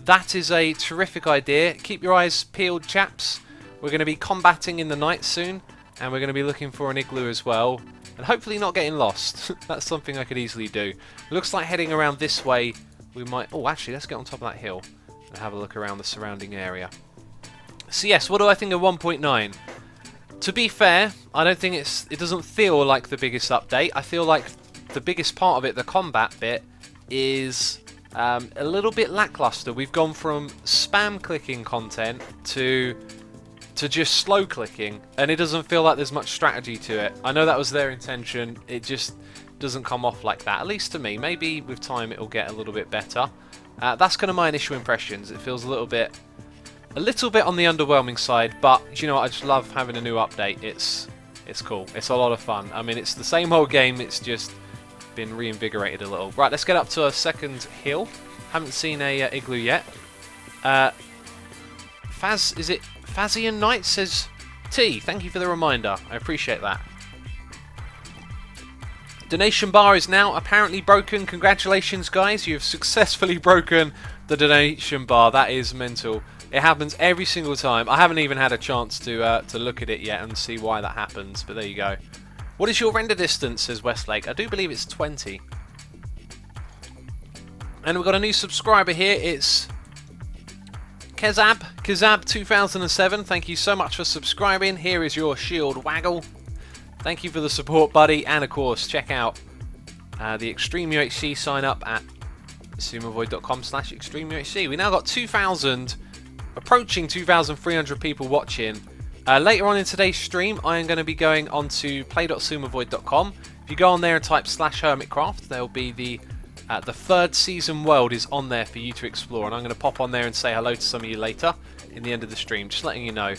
That is a terrific idea. Keep your eyes peeled, chaps. We're going to be combating in the night soon, and we're going to be looking for an igloo as well, and hopefully not getting lost. That's something I could easily do. It looks like heading around this way, we might... Oh, actually, let's get on top of that hill and have a look around the surrounding area. So yes, what do I think of 1.9? To be fair, I don't think it doesn't feel like the biggest update. I feel like the biggest part of it, the combat bit, is a little bit lackluster. We've gone from spam clicking content to just slow clicking, and it doesn't feel like there's much strategy to it. I know that was their intention, it just doesn't come off like that, at least to me. Maybe with time it'll get a little bit better. That's kind of my initial impressions. It feels a little bit on the underwhelming side, but you know what, I just love having a new update. It's cool, it's a lot of fun. I mean, it's the same old game, it's just been reinvigorated a little. Right, let's get up to a second hill. Haven't seen a igloo yet. Is it Fazian Knight says T, thank you for the reminder, I appreciate that. Donation bar is now apparently broken. Congratulations guys, you have successfully broken the donation bar. That is mental. It happens every single time. I haven't even had a chance to look at it yet and see why that happens, but there you go. What is your render distance, says Westlake? I do believe it's 20. And we've got a new subscriber here, it's Kezab 2007, thank you so much for subscribing. Here is your shield waggle. Thank you for the support, buddy. And of course, check out the Extreme UHC sign up at sumovoid.com/extremeuhc. We now got 2,000, approaching 2,300 people watching. Later on in today's stream, I am going to be going on to play.sumovoid.com. If you go on there and type /Hermitcraft, there will be the third season world is on there for you to explore, and I'm going to pop on there and say hello to some of you later in the end of the stream, just letting you know.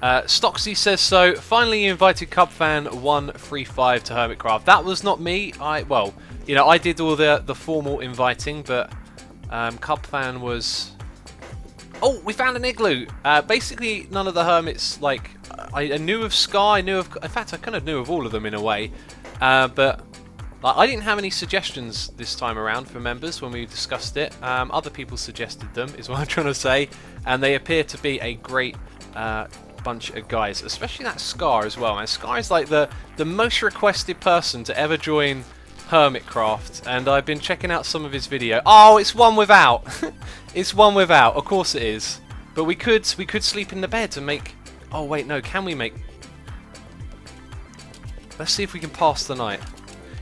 Stocksy says so. Finally, you invited Cubfan135 to Hermitcraft. That was not me. Well, you know, I did all the formal inviting, but Cubfan was. Oh, we found an igloo. Basically, none of the hermits. Like, I knew of Scar. In fact, I kind of knew of all of them in a way, but. I didn't have any suggestions this time around for members when we discussed it. Other people suggested them, is what I'm trying to say, and they appear to be a great bunch of guys, especially that Scar as well. Man, Scar is like the most requested person to ever join Hermitcraft, and I've been checking out some of his video. Oh, it's one without. It's one without. Of course it is. But we could sleep in the bed and make. Oh wait, no. Can we make? Let's see if we can pass the night.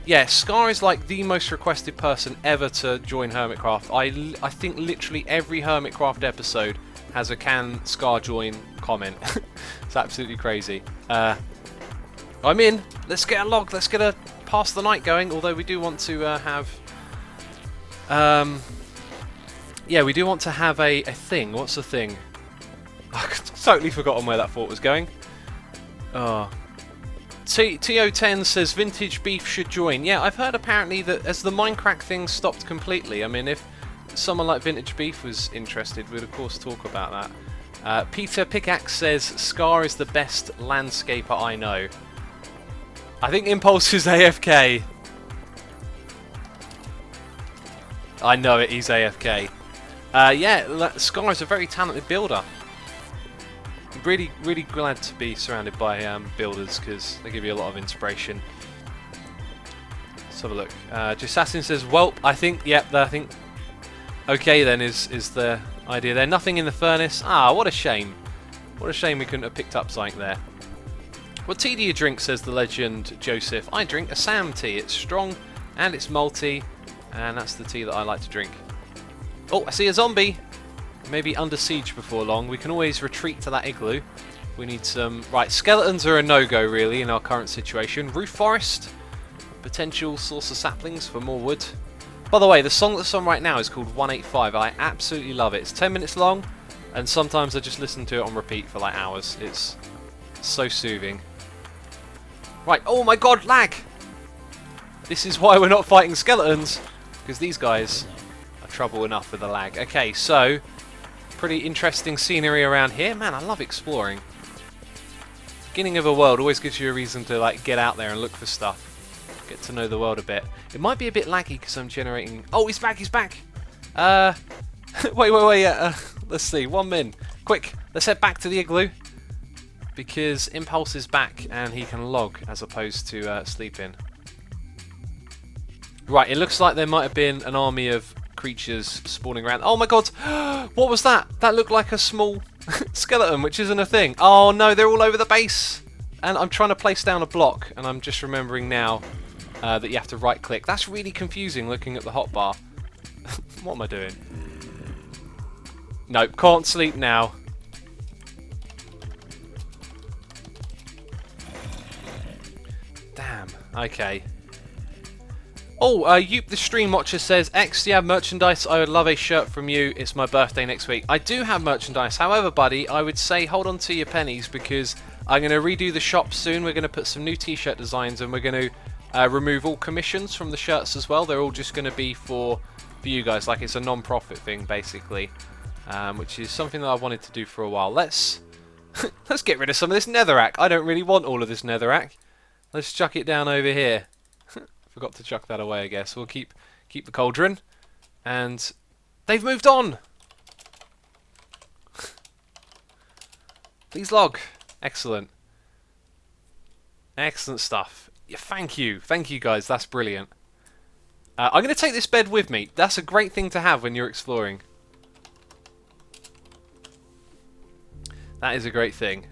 Yeah, Scar is like the most requested person ever to join Hermitcraft. I think literally every Hermitcraft episode has a "can Scar join" comment. It's absolutely crazy. I'm in. Let's get a log. Let's get a pass the night going. Although we do want to have. Yeah, we do want to have a thing. What's the thing? I've totally forgotten where that thought was going. Oh. TO10 says Vintage Beef should join. Yeah, I've heard apparently that as the Minecraft thing stopped completely, I mean, if someone like Vintage Beef was interested, we'd of course talk about that. Peter Pickaxe says Scar is the best landscaper I know. I think Impulse is AFK. I know it, he's AFK. Yeah, Scar is a very talented builder. Really glad to be surrounded by builders because they give you a lot of inspiration. Let's have a look. Jassassin says, "Welp, I think, yep, I think." Okay, then is the idea there? Nothing in the furnace. Ah, what a shame. What a shame we couldn't have picked up something there. What tea do you drink? Says the legend Joseph. I drink a Sam tea. It's strong and it's malty, and that's the tea that I like to drink. Oh, I see a zombie. Maybe under siege before long. We can always retreat to that igloo. We need some... Right, skeletons are a no-go, really, in our current situation. Roof forest. Potential source of saplings for more wood. By the way, the song that's on right now is called 185. I absolutely love it. It's 10 minutes long, and sometimes I just listen to it on repeat for like hours. It's so soothing. Right, oh my god, lag! This is why we're not fighting skeletons, because these guys are trouble enough with the lag. Okay, so... pretty interesting scenery around here. Man, I love exploring. Beginning of a world always gives you a reason to like get out there and look for stuff. Get to know the world a bit. It might be a bit laggy because I'm generating... Oh, he's back, he's back! Wait. Let's see, 1 min. Quick, Let's head back to the igloo, because Impulse is back and he can log as opposed to sleeping. Right, it looks like there might have been an army of creatures spawning around. Oh my god! What was that? That looked like a small skeleton, which isn't a thing. Oh no, they're all over the base! And I'm trying to place down a block, and I'm just remembering now that you have to right click. That's really confusing looking at the hotbar. What am I doing? Nope, can't sleep now. Damn, okay. Oh, Yoop the Stream Watcher says, X, do you have merchandise? I would love a shirt from you. It's my birthday next week. I do have merchandise. However, buddy, I would say hold on to your pennies because I'm going to redo the shop soon. We're going to put some new t-shirt designs and we're going to remove all commissions from the shirts as well. They're all just going to be for you guys. Like it's a non-profit thing, basically, which is something that I wanted to do for a while. Let's get rid of some of this netherrack. I don't really want all of this netherrack. Let's chuck it down over here. Forgot to chuck that away, I guess. We'll keep the cauldron. And they've moved on! Please log. Excellent. Excellent stuff. Yeah, thank you. Thank you, guys. That's brilliant. I'm going to take this bed with me. That's a great thing to have when you're exploring. That is a great thing.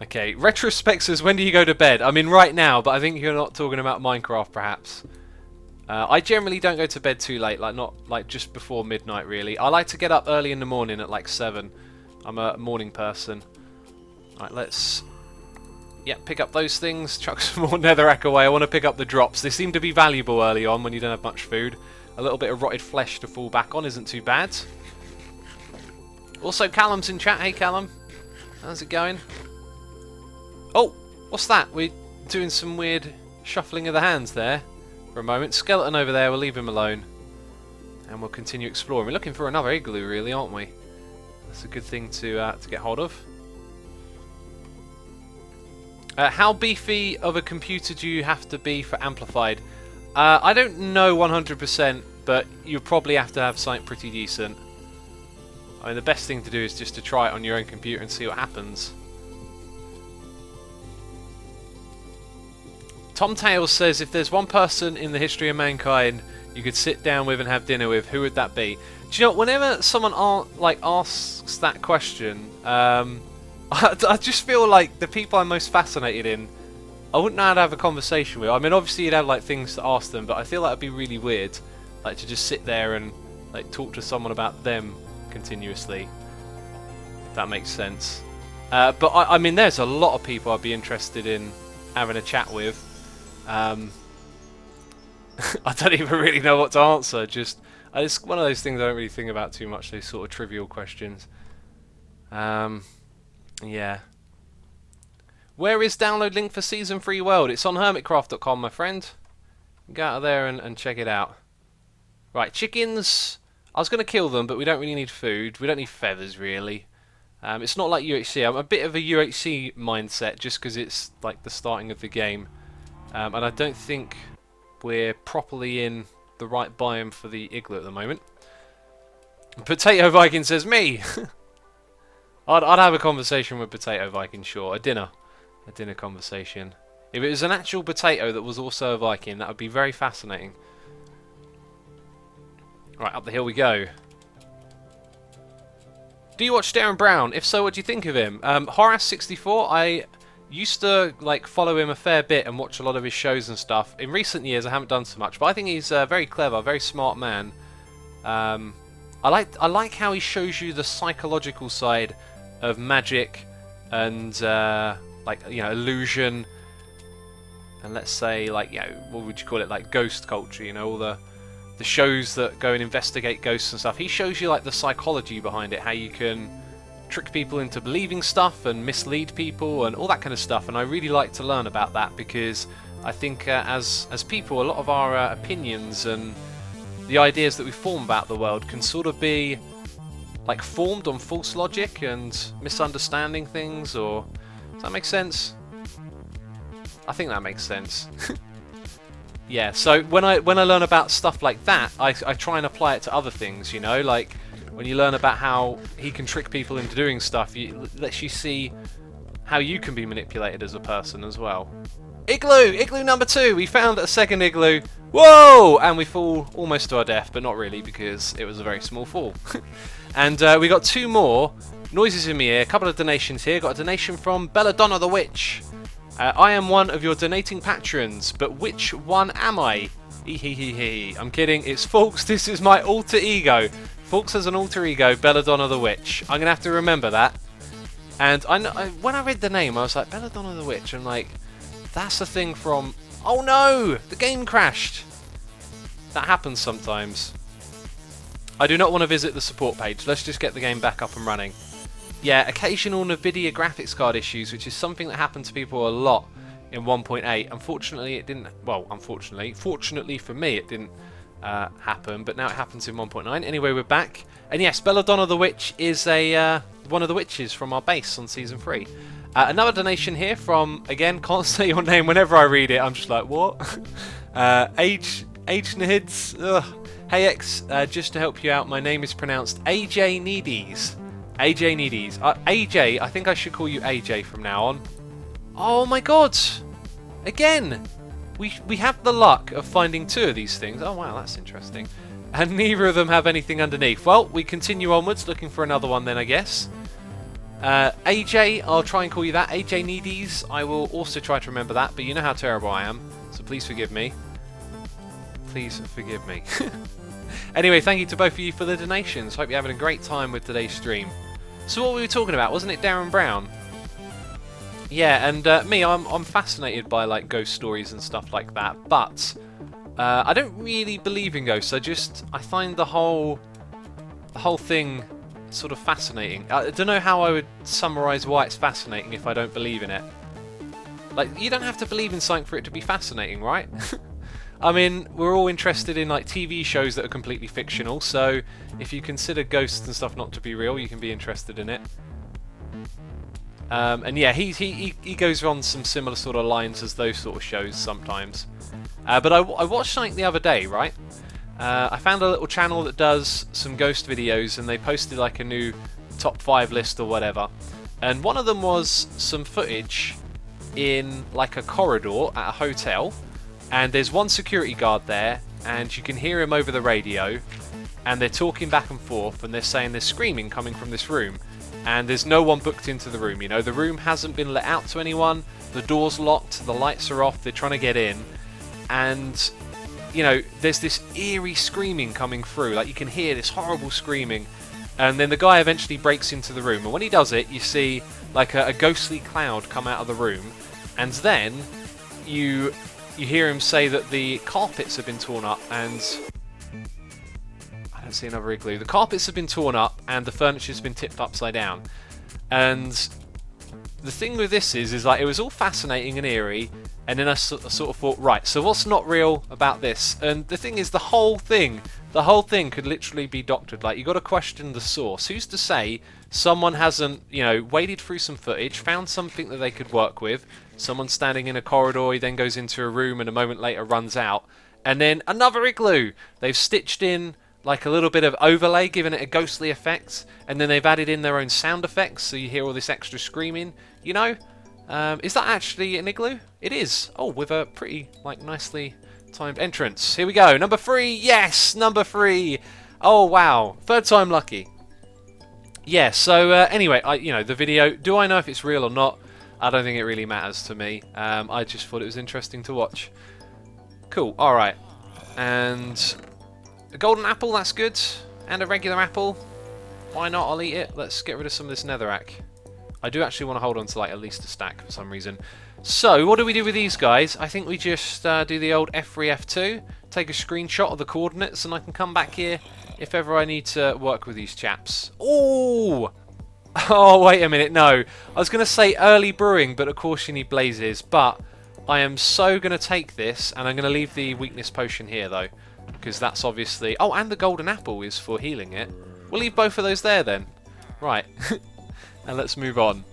Okay, Retrospect says, when do you go to bed? I mean, right now, but I think you're not talking about Minecraft, perhaps. I generally don't go to bed too late, not just before midnight, really. I like to get up early in the morning at like 7. I'm a morning person. Right, let's... yeah, pick up those things, chuck some more netherrack away. I want to pick up the drops. They seem to be valuable early on when you don't have much food. A little bit of rotted flesh to fall back on isn't too bad. Also, Callum's in chat. Hey, Callum. How's it going? Oh, what's that? We're doing some weird shuffling of the hands there for a moment. Skeleton over there, we'll leave him alone. And we'll continue exploring. We're looking for another igloo, really, aren't we? That's a good thing to get hold of. How beefy of a computer do you have to be for amplified? I don't know 100%, but you probably have to have something pretty decent. I mean, the best thing to do is just to try it on your own computer and see what happens. Tom Tales says, if there's one person in the history of mankind you could sit down with and have dinner with, who would that be? Do you know, whenever someone asks that question, I just feel like the people I'm most fascinated in, I wouldn't know how to have a conversation with. I mean, obviously you'd have like things to ask them, but I feel like it'd be really weird, like to just sit there and like talk to someone about them continuously. If that makes sense. But I mean, there's a lot of people I'd be interested in having a chat with. I don't even really know what to answer. It's one of those things I don't really think about too much. Those sort of trivial questions. Yeah. Where is download link for Season 3 World? It's on hermitcraft.com, my friend. Go out there and check it out. Right, chickens. I was going to kill them, but we don't really need food. We don't need feathers, really. It's not like UHC. I'm a bit of a UHC mindset just because it's like the starting of the game. And I don't think we're properly in the right biome for the igloo at the moment. Potato Viking says, me! I'd have a conversation with Potato Viking, sure. A dinner conversation. If it was an actual potato that was also a Viking, that would be very fascinating. Right, up the hill we go. Do you watch Darren Brown? If so, what do you think of him? Horace64, I used to like follow him a fair bit and watch a lot of his shows and stuff. In recent years, I haven't done so much, but I think he's a very clever, very smart man. I like how he shows you the psychological side of magic and like, you know, illusion, and let's say like, you know, what would you call it, like ghost culture, you know, all the shows that go and investigate ghosts and stuff. He shows you like the psychology behind it, how you can trick people into believing stuff and mislead people and all that kind of stuff, and I really like to learn about that because I think as people, a lot of our opinions and the ideas that we form about the world can sort of be like formed on false logic and misunderstanding things. Or does that make sense? I think that makes sense. Yeah, so when I learn about stuff like that, I try and apply it to other things, you know, like when you learn about how he can trick people into doing stuff, it lets you see how you can be manipulated as a person as well. Igloo number 2. We found a second igloo. Whoa! And we fall almost to our death, but not really because it was a very small fall. And we got 2 more. Noises in my ear. A couple of donations here. Got a donation from Belladonna the Witch. I am one of your donating patrons, but which one am I? I'm kidding. It's Fulks. This is my alter ego. Fulks has an alter ego, Belladonna the Witch. I'm gonna have to remember that. And when I read the name, I was like, Belladonna the Witch. I'm like, that's the thing from... Oh no! The game crashed! That happens sometimes. I do not want to visit the support page. Let's just get the game back up and running. Yeah, occasional NVIDIA graphics card issues, which is something that happened to people a lot in 1.8. Unfortunately, it didn't... Well, fortunately for me, it didn't happen, but now it happens in 1.9. Anyway, we're back. And yes, Belladonna the Witch is one of the witches from our base on Season 3. Another donation here from, again, can't say your name whenever I read it, I'm just like, what? H-Nids. Hey X, just to help you out, my name is pronounced AJ Needies. AJ Needies. AJ, I think I should call you AJ from now on. Oh my god! Again! We have the luck of finding 2 of these things. Oh wow, that's interesting. And neither of them have anything underneath. Well, we continue onwards, looking for another one then, I guess. AJ, I'll try and call you that. AJ Needies, I will also try to remember that, but you know how terrible I am, so please forgive me. Please forgive me. Anyway, thank you to both of you for the donations. Hope you're having a great time with today's stream. So what were we talking about? Wasn't it Darren Brown? Yeah, and me, I'm fascinated by like ghost stories and stuff like that, but I don't really believe in ghosts. I find the whole thing sort of fascinating. I don't know how I would summarise why it's fascinating if I don't believe in it. Like, you don't have to believe in something for it to be fascinating, right? I mean, we're all interested in like TV shows that are completely fictional, so if you consider ghosts and stuff not to be real, you can be interested in it. And yeah, he goes on some similar sort of lines as those sort of shows sometimes. But I watched something the other day, right? I found a little channel that does some ghost videos, and they posted like a new top 5 list or whatever. And one of them was some footage in like a corridor at a hotel, and there's one security guard there, and you can hear him over the radio, and they're talking back and forth, and they're saying there's screaming coming from this room, and there's no one booked into the room. You know, the room hasn't been let out to anyone, the door's locked, the lights are off, they're trying to get in, and you know, there's this eerie screaming coming through, like you can hear this horrible screaming, and then the guy eventually breaks into the room, and when he does it, you see like a ghostly cloud come out of the room, and then you hear him say that the carpets have been torn up, and I don't see another igloo. The carpets have been torn up, and the furniture's been tipped upside down. And the thing with this is like, it was all fascinating and eerie, and then I sort of thought, right, so what's not real about this? And the thing is, the whole thing could literally be doctored. Like, you got to question the source. Who's to say someone hasn't, you know, waded through some footage, found something that they could work with? Someone standing in a corridor, he then goes into a room, and a moment later runs out, and then another igloo. They've stitched in like a little bit of overlay, giving it a ghostly effect, and then they've added in their own sound effects, so you hear all this extra screaming. You know, is that actually an igloo? It is. Oh, with a pretty like nicely timed entrance. Here we go. Number 3. Yes, number 3. Oh wow, 3rd time lucky. Yeah. So anyway, you know, the video. Do I know if it's real or not? I don't think it really matters to me. I just thought it was interesting to watch. Cool. All right. And a golden apple. That's good. And a regular apple. Why not? I'll eat it. Let's get rid of some of this netherrack. I do actually want to hold on to like at least a stack for some reason. So what do we do with these guys? I think we just do the old F3, F2, take a screenshot of the coordinates, and I can come back here if ever I need to work with these chaps. Oh, wait a minute, no. I was going to say early brewing, but of course you need blazes. But I am so going to take this, and I'm going to leave the weakness potion here though, because that's obviously... Oh, and the golden apple is for healing it. We'll leave both of those there then. Right. And let's move on.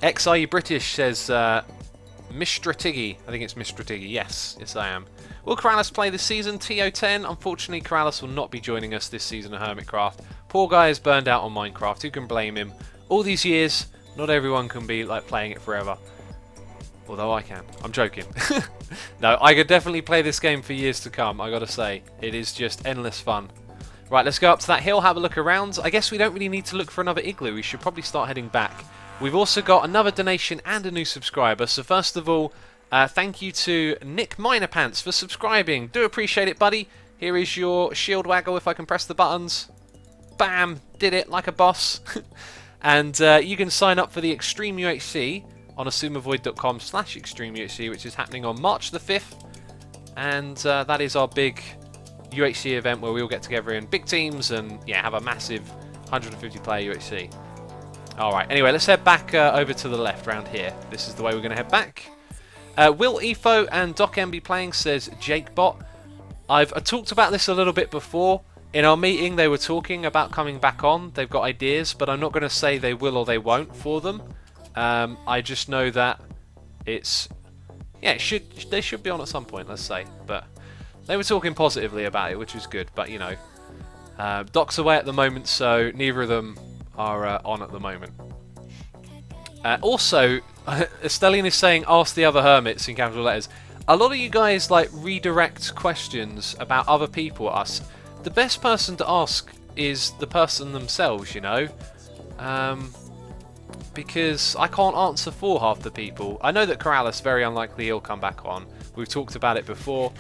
X, are you British? Says Mistratiggy. I think it's Mistratiggy. Yes, yes I am. Will Corrales play this season? TO10. Unfortunately, Corrales will not be joining us this season of Hermitcraft. Poor guy is burned out on Minecraft. Who can blame him? All these years, not everyone can be like playing it forever. Although I can. I'm joking. No, I could definitely play this game for years to come, I gotta say. It is just endless fun. Right, let's go up to that hill, have a look around. I guess we don't really need to look for another igloo. We should probably start heading back. We've also got another donation and a new subscriber. So first of all, thank you to Nick Minerpants for subscribing. Do appreciate it, buddy. Here is your shield waggle if I can press the buttons. Bam! Did it like a boss. And you can sign up for the Extreme UHC on assumavoid.com/extremeuhc, which is happening on March the 5th. And that is our big UHC event where we all get together in big teams and yeah, have a massive 150 player UHC. Alright, anyway, let's head back over to the left round here. This is the way we're going to head back. Will Efo and Doc M be playing, says JakeBot. I've talked about this a little bit before. In our meeting, they were talking about coming back on. They've got ideas, but I'm not going to say they will or they won't for them. I just know that it's... yeah, they should be on at some point, let's say. But they were talking positively about it, which is good. But, you know, Doc's away at the moment, so neither of them are on at the moment. Also, Estelian is saying, ask the other hermits in capital letters. A lot of you guys like redirect questions about other people at us. The best person to ask is the person themselves, you know. Because I can't answer for half the people. I know that Corrales, very unlikely he'll come back on. We've talked about it before.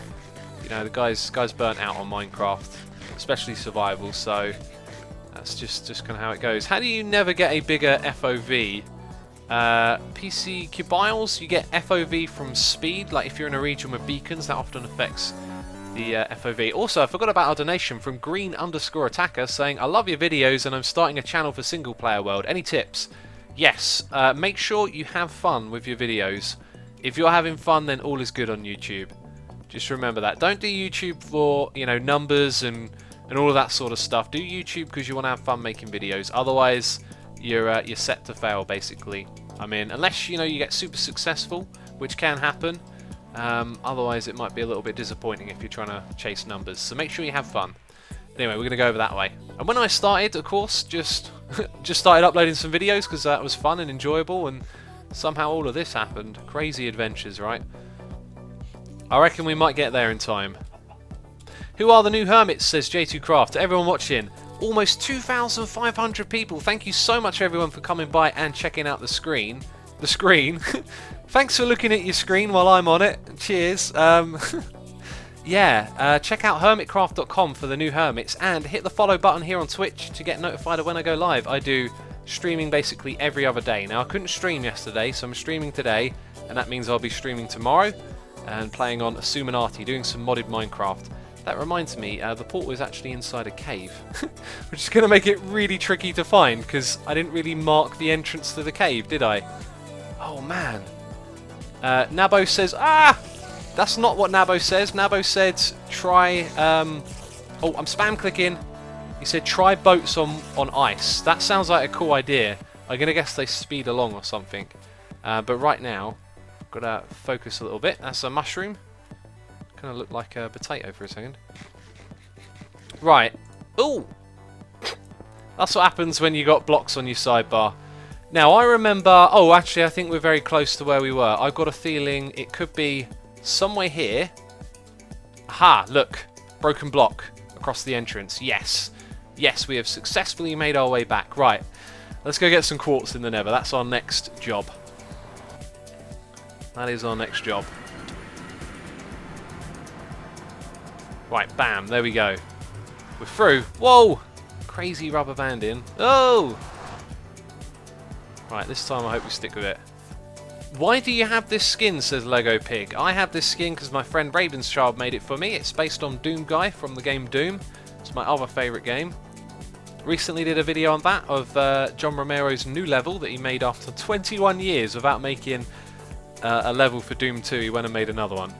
You know, the guy's burnt out on Minecraft, especially survival, so that's just kind of how it goes. How do you never get a bigger FOV? PC cubiles, you get FOV from speed. Like if you're in a region with beacons, that often affects the FOV. Also, I forgot about our donation from green_attacker saying, I love your videos and I'm starting a channel for single player world. Any tips? Yes, make sure you have fun with your videos. If you're having fun, then all is good on YouTube. Just remember that. Don't do YouTube for, you know, numbers and all of that sort of stuff. Do YouTube because you want to have fun making videos. Otherwise, you're set to fail, basically. I mean, unless, you know, you get super successful, which can happen. Otherwise, it might be a little bit disappointing if you're trying to chase numbers. So make sure you have fun. Anyway, we're going to go over that way. And when I started, of course, just started uploading some videos because that was fun and enjoyable, and somehow all of this happened. Crazy adventures, right? I reckon we might get there in time. Who are the new hermits, says J2Craft. To everyone watching, almost 2,500 people. Thank you so much, everyone, for coming by and checking out the screen. The screen. Thanks for looking at your screen while I'm on it. Cheers. Yeah, check out hermitcraft.com for the new hermits and hit the follow button here on Twitch to get notified of when I go live. I do streaming basically every other day. Now, I couldn't stream yesterday, so I'm streaming today, and that means I'll be streaming tomorrow and playing on Assuminati, doing some modded Minecraft. That reminds me, the portal is actually inside a cave, which is going to make it really tricky to find because I didn't really mark the entrance to the cave, did I? Oh, man. Nabo says, ah! That's not what Nabo says. Nabo said try... oh, I'm spam clicking. He said try boats on ice. That sounds like a cool idea. I'm going to guess they speed along or something. But right now, I've got to focus a little bit. That's a mushroom. Kind of looked like a potato for a second. Right. Ooh! That's what happens when you got blocks on your sidebar. Now, I remember... Oh, actually, I think we're very close to where we were. I've got a feeling it could be somewhere here. Aha, look. Broken block across the entrance. Yes. Yes, we have successfully made our way back. Right. Let's go get some quartz in the Nether. That's our next job. That is our next job. Right, bam. There we go. We're through. Whoa! Crazy rubber banding. Oh! Right, this time I hope we stick with it. Why do you have this skin, says Lego Pig. I have this skin because my friend Raven's Child made it for me. It's based on Doom Guy from the game Doom. It's my other favourite game. Recently did a video on that of John Romero's new level that he made after 21 years without making a level for Doom 2. He went and made another one,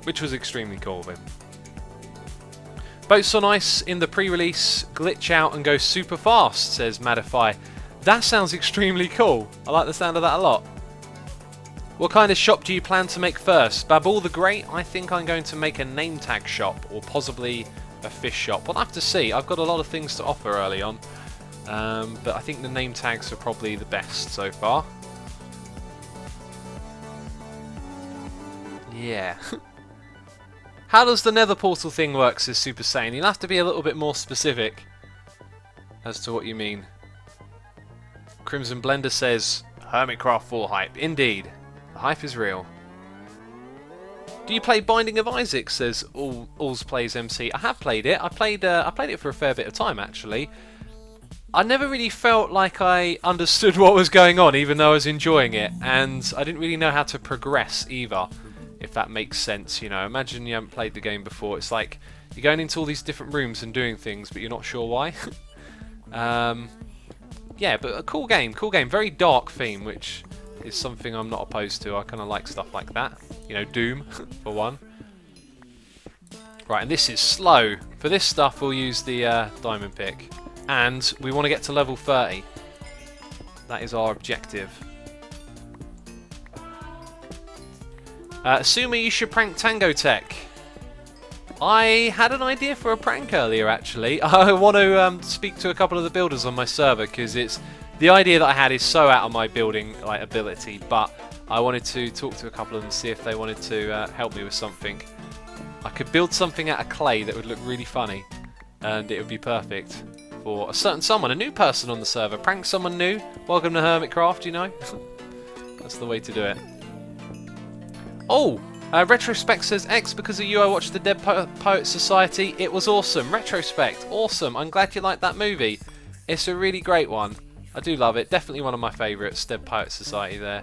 which was extremely cool of him. Boats on ice in the pre-release glitch out and go super fast, says Madify. That sounds extremely cool. I like the sound of that a lot. What kind of shop do you plan to make first? Babul the Great, I think I'm going to make a name tag shop, or possibly a fish shop. We'll have to see. I've got a lot of things to offer early on, but I think the name tags are probably the best so far. Yeah. How does the Nether portal thing work, says Super Saiyan? You'll have to be a little bit more specific as to what you mean. Crimson Blender says, Hermitcraft 4 hype. Indeed. The hype is real. Do you play Binding of Isaac, says Alls Plays MC. I have played it. I played it for a fair bit of time, actually. I never really felt like I understood what was going on, even though I was enjoying it. And I didn't really know how to progress either, if that makes sense. You know, imagine you haven't played the game before. It's like you're going into all these different rooms and doing things, but you're not sure why. Yeah, but a cool game, very dark theme, which is something I'm not opposed to. I kind of like stuff like that. You know, Doom, for one. Right, and this is slow. For this stuff, we'll use the diamond pick. And we want to get to level 30. That is our objective. Sumi, you should prank Tango Tech. I had an idea for a prank earlier, actually. I want to speak to a couple of the builders on my server, because it's the idea that I had is so out of my building ability, but I wanted to talk to a couple of them, see if they wanted to help me with something. I could build something out of clay that would look really funny, and it would be perfect for a certain someone, a new person on the server. Prank someone new. Welcome to Hermitcraft, you know. That's the way to do it. Oh! Retrospect says, X, because of you I watched the Dead Poets Society. It was awesome. Retrospect, awesome. I'm glad you liked that movie. It's a really great one. I do love it. Definitely one of my favourites, Dead Poets Society there.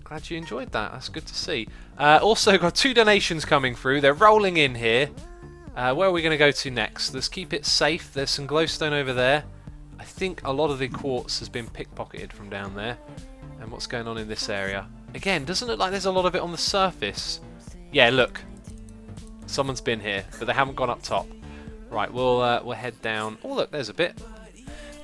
Glad you enjoyed that. That's good to see. Also got 2 donations coming through. They're rolling in here. Where are we going to go to next? Let's keep it safe. There's some glowstone over there. I think a lot of the quartz has been pickpocketed from down there. And what's going on in this area? Again, doesn't look like there's a lot of it on the surface. Yeah, look. Someone's been here, but they haven't gone up top. Right, we'll head down. Oh, look, there's a bit.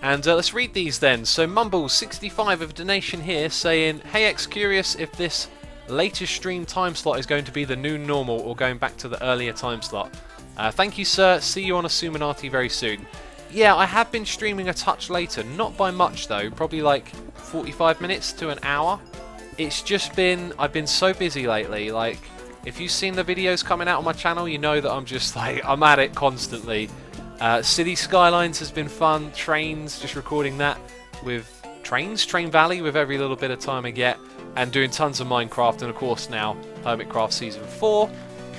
And let's read these then. So Mumble65 of donation here saying, Hey X, curious if this latest stream time slot is going to be the new normal or going back to the earlier time slot. Thank you, sir. See you on Asuminati very soon. Yeah, I have been streaming a touch later. Not by much, though. Probably like 45 minutes to an hour. It's just been... I've been so busy lately. Like, if you've seen the videos coming out on my channel, you know that I'm just like... I'm at it constantly. City Skylines has been fun. Trains, just recording that with Trains. Train Valley with every little bit of time I get. And doing tons of Minecraft. And of course now, Hermitcraft Season 4.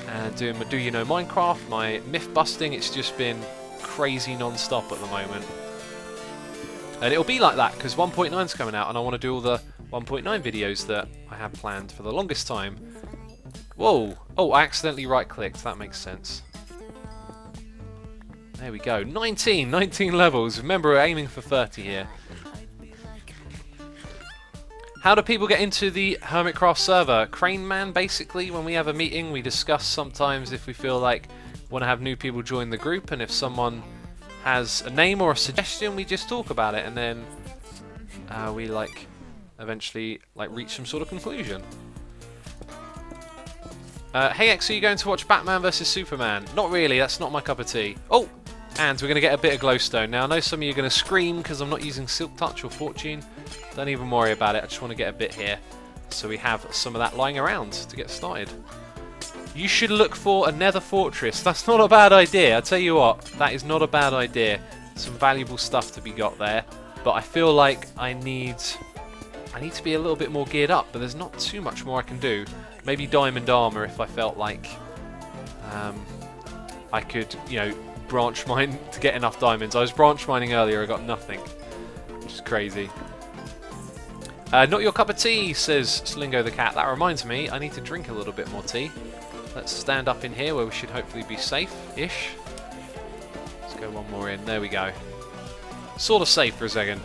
And doing my Do You Know Minecraft, my myth busting. It's just been crazy non-stop at the moment. And it'll be like that because 1.9 is coming out and I want to do all the 1.9 videos that I have planned for the longest time. Whoa! Oh, I accidentally right-clicked. That makes sense. There we go. 19 levels. Remember, we're aiming for 30 here. How do people get into the Hermitcraft server? Crane Man, basically. When we have a meeting, we discuss sometimes if we feel like we want to have new people join the group, and if someone has a name or a suggestion, we just talk about it, and then we eventually reach some sort of conclusion. Hey X, are you going to watch Batman vs Superman? Not really, that's not my cup of tea. Oh, and we're going to get a bit of glowstone. Now I know some of you are going to scream because I'm not using Silk Touch or Fortune. Don't even worry about it, I just want to get a bit here. So we have some of that lying around to get started. You should look for a Nether fortress. That's not a bad idea, I tell you what. That is not a bad idea. Some valuable stuff to be got there. But I feel like I need to be a little bit more geared up, but there's not too much more I can do. Maybe diamond armor if I felt like I could, you know, branch mine to get enough diamonds. I was branch mining earlier, I got nothing, which is crazy. Not your cup of tea, says Slingo the cat. That reminds me, I need to drink a little bit more tea. Let's stand up in here where we should hopefully be safe-ish. Let's go one more in. There we go. Sort of safe for a second.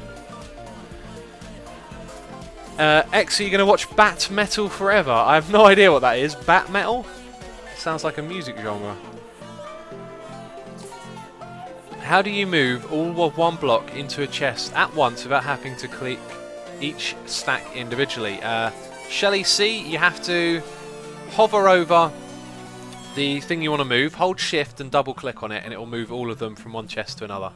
X, are you going to watch Bat Metal Forever? I have no idea what that is. Bat Metal? Sounds like a music genre. How do you move all of one block into a chest at once without having to click each stack individually? Shelly C, you have to hover over the thing you want to move, hold shift and double click on it, and it will move all of them from one chest to another.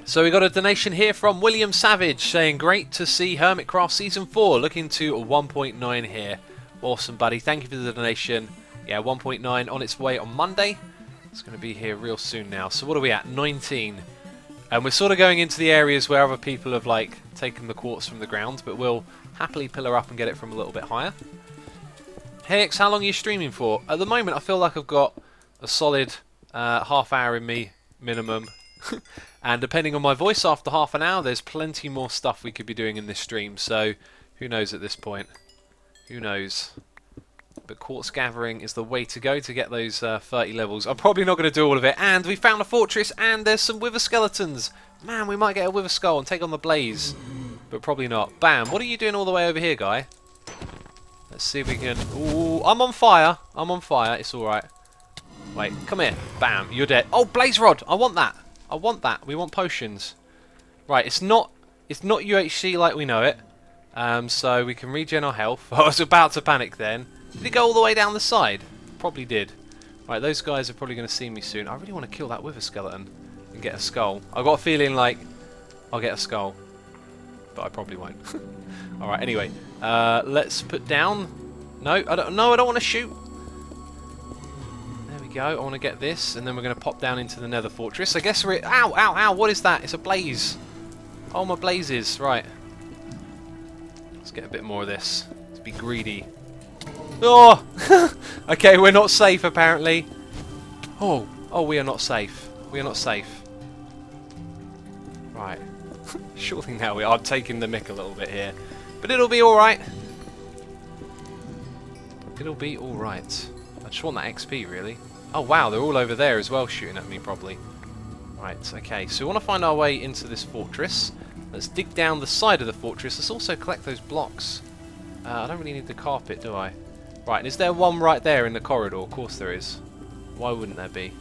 So we got a donation here from William Savage saying, great to see Hermitcraft Season 4, looking to a 1.9 here. Awesome, buddy. Thank you for the donation. Yeah, 1.9 on its way on Monday. It's going to be here real soon now. So what are we at? 19. And we're sort of going into the areas where other people have like taken the quartz from the ground, but we'll happily pillar up and get it from a little bit higher. Hey X, how long are you streaming for? At the moment I feel like I've got a solid half hour in me minimum. And depending on my voice after half an hour, there's plenty more stuff we could be doing in this stream, so who knows at this point. Who knows. But quartz gathering is the way to go to get those 30 levels. I'm probably not going to do all of it. And we found a fortress and there's some wither skeletons. Man, we might get a wither skull and take on the blaze. But probably not. Bam. What are you doing all the way over here, guy? Let's see if we can... Ooh, I'm on fire. I'm on fire. It's alright. Wait, come here. Bam. You're dead. Oh, blaze rod. I want that. I want that. We want potions. Right, it's not UHC like we know it. So we can regen our health. I was about to panic then. Did it go all the way down the side? Probably did. Right, those guys are probably going to see me soon. I really want to kill that wither skeleton and get a skull. I've got a feeling like I'll get a skull. But I probably won't. Alright, anyway. Let's put down... No, I don't want to shoot. There we go. I want to get this. And then we're going to pop down into the Nether fortress. I guess we're... Ow, ow, ow. What is that? It's a blaze. Oh, my blazes. Right. Let's get a bit more of this. Let's be greedy. Oh! Okay, we're not safe apparently. Oh, we are not safe. We are not safe. Right. Surely now we are taking the mick a little bit here. But it'll be alright. It'll be alright. I just want that XP really. Oh wow, they're all over there as well shooting at me probably. Right, okay, so we want to find our way into this fortress. Let's dig down the side of the fortress. Let's also collect those blocks. I don't really need the carpet, do I? Right, and is there one right there in the corridor? Of course there is. Why wouldn't there be?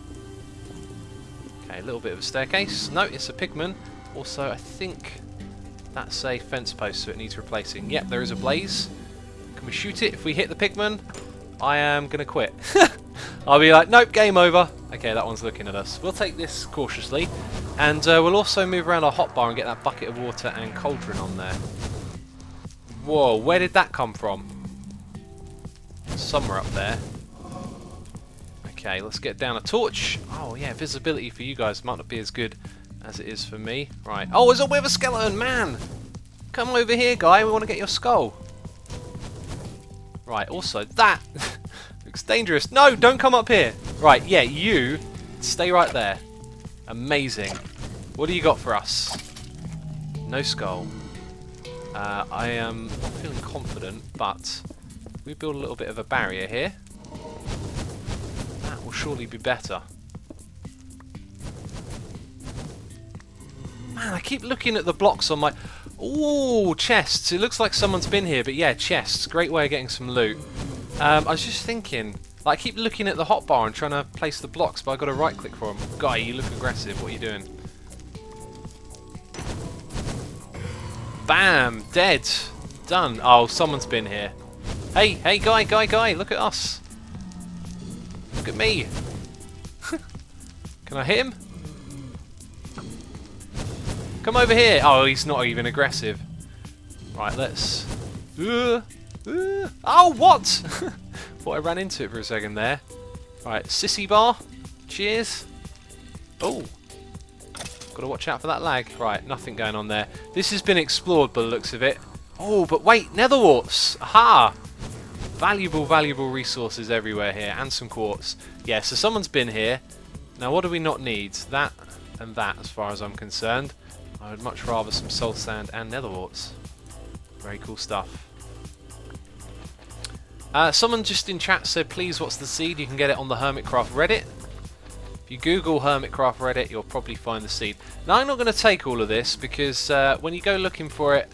Okay, a little bit of a staircase. No, it's a pigman. Also, I think that's a fence post, so it needs replacing. Yep, there is a blaze. Can we shoot it? If we hit the pigman, I am going to quit. I'll be like, nope, game over. Okay, that one's looking at us. We'll take this cautiously. And we'll also move around our hotbar and get that bucket of water and cauldron on there. Whoa, where did that come from? Somewhere up there. Okay, let's get down a torch. Oh yeah, visibility for you guys might not be as good as it is for me. Right. Oh, there's a wither skeleton, man! Come over here, guy. We want to get your skull. Right, also, that looks dangerous. No, don't come up here. Right, yeah, you stay right there. Amazing. What do you got for us? No skull. I am not feeling confident, but we build a little bit of a barrier here. That will surely be better. Man, I keep looking at the blocks on my... Ooh, chests. It looks like someone's been here, but yeah, chests. Great way of getting some loot. I was just thinking, like, I keep looking at the hotbar and trying to place the blocks, but I've got to right click for them. Guy, you look aggressive. What are you doing? Bam! Dead. Done. Oh, someone's been here. Hey, hey, guy, look at us. Look at me. Can I hit him? Come over here. Oh, he's not even aggressive. Right, let's... Oh, what? Thought I ran into it for a second there. Right, sissy bar. Cheers. Oh. Got to watch out for that lag. Right, nothing going on there. This has been explored by the looks of it. Oh, but wait, nether warts. Aha! Valuable, valuable resources everywhere here, and some quartz. Yeah, so someone's been here. Now, what do we not need? That and that, as far as I'm concerned. I would much rather some soul sand and nether warts. Very cool stuff. Someone just in chat said, please, what's the seed? You can get it on the Hermitcraft Reddit. If you Google Hermitcraft Reddit, you'll probably find the seed. Now, I'm not going to take all of this, because when you go looking for it,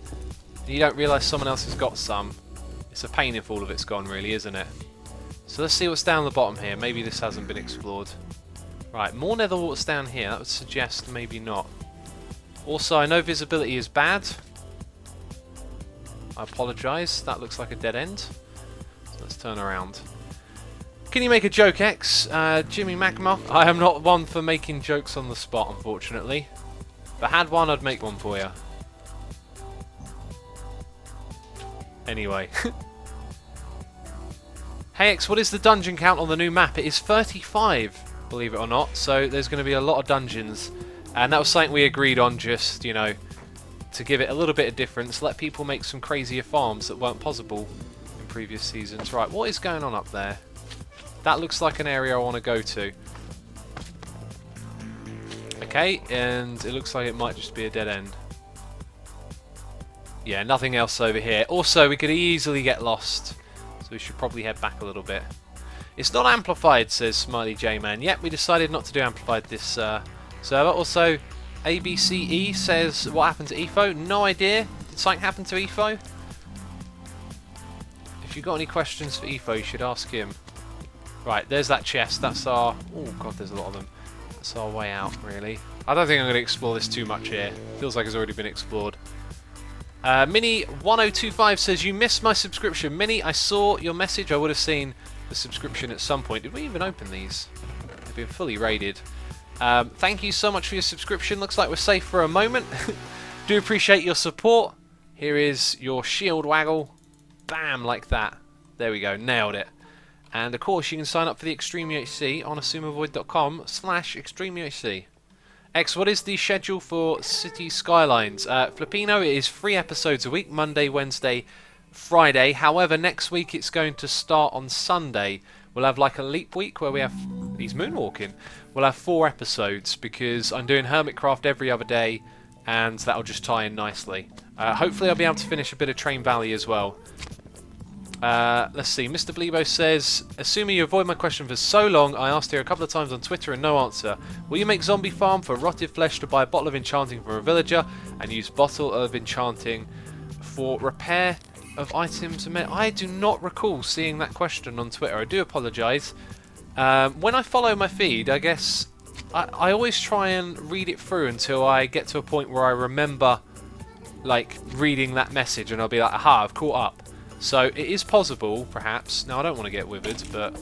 you don't realise someone else has got some. It's a pain if all of it's gone, really, isn't it? So let's see what's down the bottom here. Maybe this hasn't been explored. Right, more nether warts down here. That would suggest maybe not. Also, I know visibility is bad, I apologise. That looks like a dead end. So let's turn around. Can you make a joke, X? Jimmy Magma? I am not one for making jokes on the spot, unfortunately. If I had one, I'd make one for you. Anyway. Hey X, what is the dungeon count on the new map? It is 35, believe it or not. So there's going to be a lot of dungeons. And that was something we agreed on, just, you know, to give it a little bit of difference. Let people make some crazier farms that weren't possible in previous seasons. Right, what is going on up there? That looks like an area I want to go to. Okay, and it looks like it might just be a dead end. Yeah, nothing else over here. Also, we could easily get lost, so we should probably head back a little bit. It's not amplified, says Smiley J-Man. Yep, we decided not to do amplified this server. Also, ABCE says, what happened to EFO? No idea. Did something happen to EFO? If you've got any questions for EFO, you should ask him. Right, there's that chest. That's our... Oh, God, there's a lot of them. That's our way out, really. I don't think I'm going to explore this too much here. Feels like it's already been explored. Mini1025 says, you missed my subscription. Mini, I saw your message. I would have seen the subscription at some point. Did we even open these? They've been fully raided. Thank you so much for your subscription. Looks like we're safe for a moment. Do appreciate your support. Here is your shield waggle. Bam, like that. There we go, nailed it. And of course you can sign up for the Extreme UHC on assumeavoid.com/ExtremeUHC. X, what is the schedule for City Skylines? Flippino, it is 3 episodes a week, Monday, Wednesday, Friday. However, next week it's going to start on Sunday. We'll have like a leap week where we have... He's moonwalking. We'll have 4 episodes because I'm doing Hermitcraft every other day and that'll just tie in nicely. Hopefully I'll be able to finish a bit of Train Valley as well. Let's see, Mr. Blebo says, assuming you avoid my question for so long, I asked here a couple of times on Twitter and no answer. Will you make zombie farm for rotted flesh to buy a bottle of enchanting from a villager and use bottle of enchanting for repair of items? I do not recall seeing that question on Twitter. I do apologise. When I follow my feed, I guess I always try and read it through until I get to a point where I remember like reading that message and I'll be like, aha, I've caught up. So it is possible, perhaps. Now I don't want to get withered, but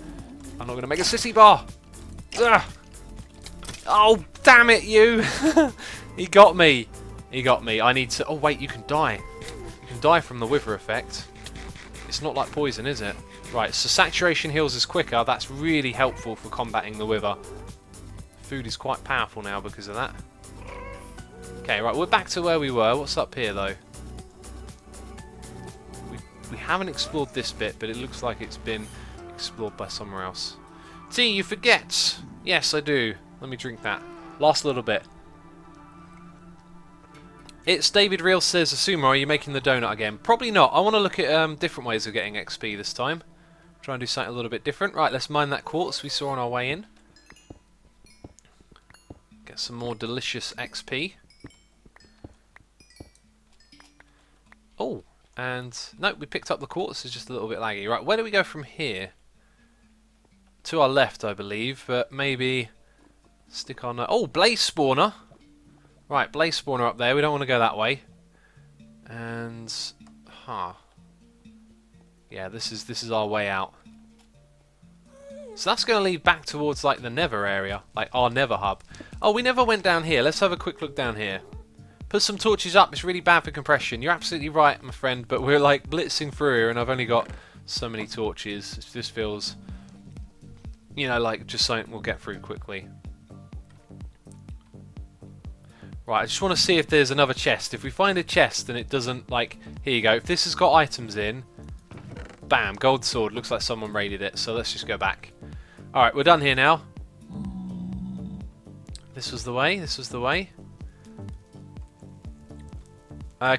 I'm not going to make a sissy bar. Ugh. Oh, damn it, you! He got me. He got me. I need to... Oh, wait, you can die. You can die from the wither effect. It's not like poison, is it? Right, so saturation heals is quicker. That's really helpful for combating the wither. Food is quite powerful now because of that. Okay, right, we're back to where we were. What's up here, though? We haven't explored this bit, but it looks like it's been explored by somewhere else. T, you forget! Yes, I do. Let me drink that. Last little bit. It's David Real says, Asuma, are you making the donut again? Probably not. I want to look at different ways of getting XP this time. Try and do something a little bit different. Right, let's mine that quartz we saw on our way in. Get some more delicious XP. Oh! And, no, we picked up the quartz, it's just a little bit laggy. Right, where do we go from here? To our left, I believe, but maybe stick on... Oh, blaze spawner! Right, blaze spawner up there, we don't want to go that way. And... Yeah, this is our way out. So that's going to lead back towards, like, the Nether area. Like, our Nether hub. Oh, we never went down here. Let's have a quick look down here. Put some torches up, it's really bad for compression. You're absolutely right, my friend, but we're like blitzing through here and I've only got so many torches. It just feels, you know, like just something we'll get through quickly. Right, I just want to see if there's another chest. If we find a chest and it doesn't, like, here you go. If this has got items in, bam, gold sword. Looks like someone raided it, so let's just go back. Alright, we're done here now. This was the way, this was the way.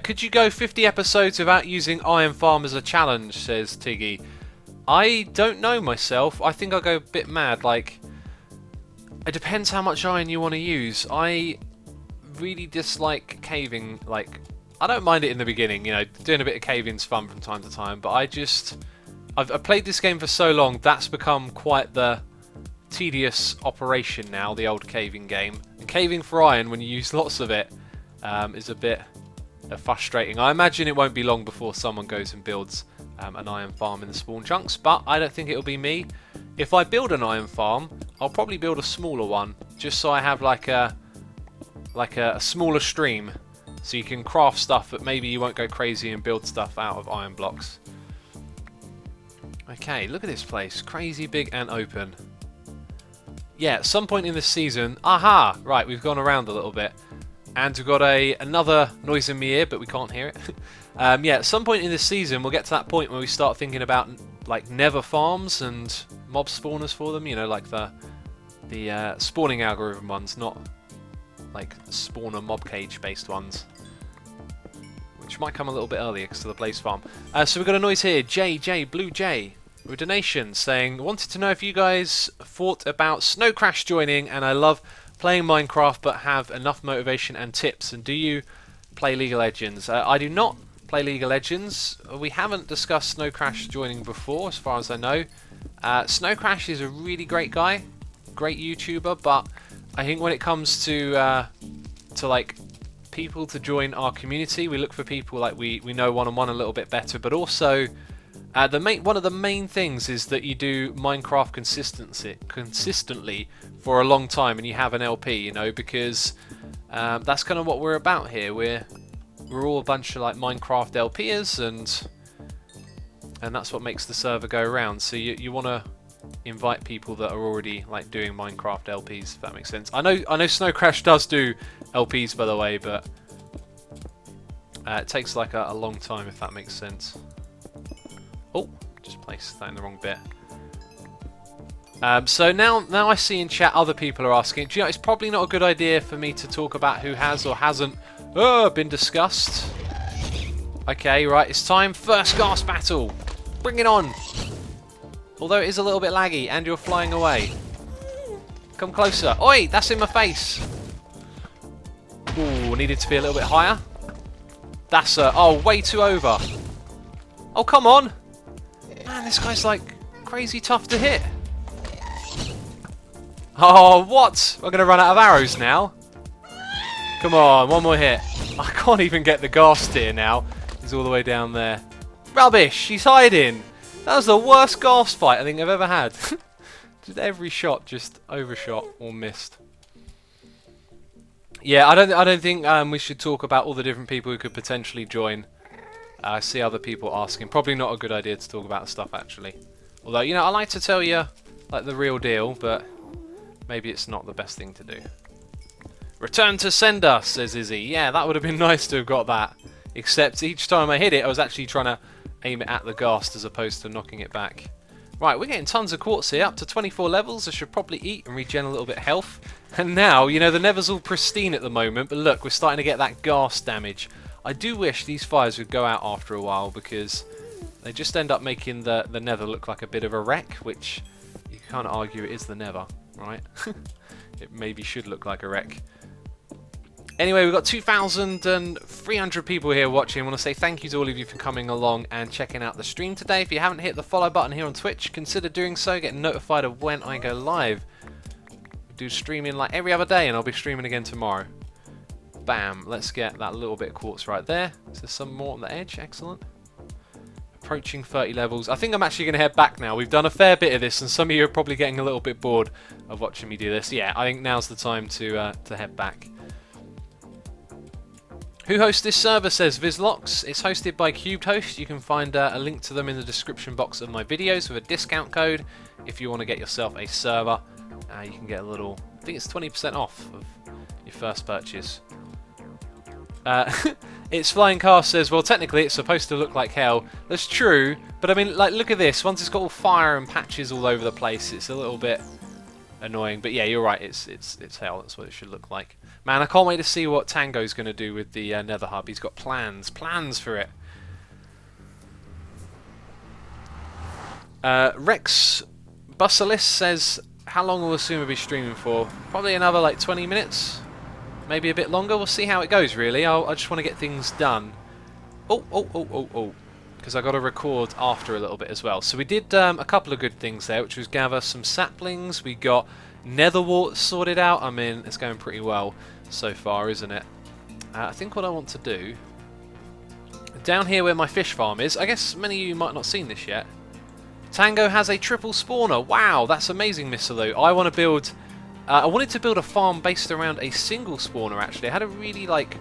Could you go 50 episodes without using Iron Farm as a challenge, says Tiggy. I don't know myself. I think I'll go a bit mad. Like, it depends how much iron you want to use. I really dislike caving. Like, I don't mind it in the beginning. You know, doing a bit of caving's fun from time to time. But I've played this game for so long, that's become quite the tedious operation now, the old caving game. And caving for iron, when you use lots of it, is a bit frustrating. I imagine it won't be long before someone goes and builds an iron farm in the spawn chunks, but I don't think it'll be me. If I build an iron farm, I'll probably build a smaller one, just so I have like a smaller stream, so you can craft stuff, but maybe you won't go crazy and build stuff out of iron blocks. Okay, look at this place, crazy big and open. Yeah, at some point in this season, aha, right, we've gone around a little bit, and we've got another noise in my ear, but we can't hear it. Yeah, at some point in this season, we'll get to that point where we start thinking about like Nether farms and mob spawners for them. You know, like the spawning algorithm ones, not like spawner mob cage based ones, which might come a little bit earlier because of the Blaze farm. So we've got a noise here, JJ Blue J, with a donation saying, wanted to know if you guys thought about Snow Crash joining, and I love playing Minecraft but have enough motivation and tips, and do you play League of Legends? I do not play League of Legends. We haven't discussed Snow Crash joining before, as far as I know. Snow Crash is a really great guy, great YouTuber, but I think when it comes to like people to join our community, we look for people like we know one-on-one a little bit better, but also one of the main things is that you do Minecraft consistently for a long time, and you have an LP, you know, because that's kind of what we're about here. We're all a bunch of like Minecraft LPers, and that's what makes the server go around. So you want to invite people that are already like doing Minecraft LPs, if that makes sense. I know Snow Crash does do LPs, by the way, but it takes like a long time, if that makes sense. Oh, just placed that in the wrong bit. So now I see in chat other people are asking. Do you know, it's probably not a good idea for me to talk about who has or hasn't been discussed. Okay, right, it's time. First gas battle. Bring it on. Although it is a little bit laggy and you're flying away. Come closer. Oi, that's in my face. Ooh, needed to be a little bit higher. That's way too over. Oh, come on. Man, this guy's like crazy tough to hit. Oh, what? We're going to run out of arrows now. Come on, one more hit. I can't even get the ghast here now. He's all the way down there. Rubbish, he's hiding. That was the worst ghast fight I think I've ever had. Just every shot just overshot or missed. Yeah, I don't think we should talk about all the different people who could potentially join. I see other people asking. Probably not a good idea to talk about stuff, actually. Although, you know, I like to tell you like the real deal, but maybe it's not the best thing to do. Return to sender, says Izzy. Yeah, that would have been nice to have got that. Except each time I hit it, I was actually trying to aim it at the ghast as opposed to knocking it back. Right, we're getting tons of quartz here, up to 24 levels. I should probably eat and regen a little bit of health. And now, you know, the Nether's all pristine at the moment, but look, we're starting to get that ghast damage. I do wish these fires would go out after a while, because they just end up making the Nether look like a bit of a wreck, which you can't argue it is the Nether, right? It maybe should look like a wreck. Anyway, we've got 2,300 people here watching. I want to say thank you to all of you for coming along and checking out the stream today. If you haven't hit the follow button here on Twitch, consider doing so. Get notified of when I go live. I do streaming like every other day, and I'll be streaming again tomorrow. Bam, let's get that little bit of quartz right there. Is there some more on the edge? Excellent. Approaching 30 levels. I think I'm actually going to head back now. We've done a fair bit of this, and some of you are probably getting a little bit bored of watching me do this. Yeah, I think now's the time to head back. Who hosts this server, says Vizlox. It's hosted by Cubed Host. You can find a link to them in the description box of my videos with a discount code. If you want to get yourself a server, you can get a little, I think it's 20% off of your first purchase. It's Flying Cast says, well, technically it's supposed to look like hell. That's true, but I mean, like, look at this. Once it's got all fire and patches all over the place, it's a little bit annoying. But yeah, you're right. It's hell. That's what it should look like. Man, I can't wait to see what Tango's going to do with the Nether Hub. He's got plans for it. Rex Busalis says, how long will Asuma be streaming for? Probably another like 20 minutes. Maybe a bit longer. We'll see how it goes, really. I just want to get things done. Oh. Because I got to record after a little bit as well. So we did a couple of good things there, which was gather some saplings. We got Nether wart sorted out. I mean, it's going pretty well so far, isn't it? I think what I want to do down here where my fish farm is, I guess many of you might not have seen this yet. Tango has a triple spawner. Wow, that's amazing, Miss Salou. I want to build... I wanted to build a farm based around a single spawner, actually. I had a really, like,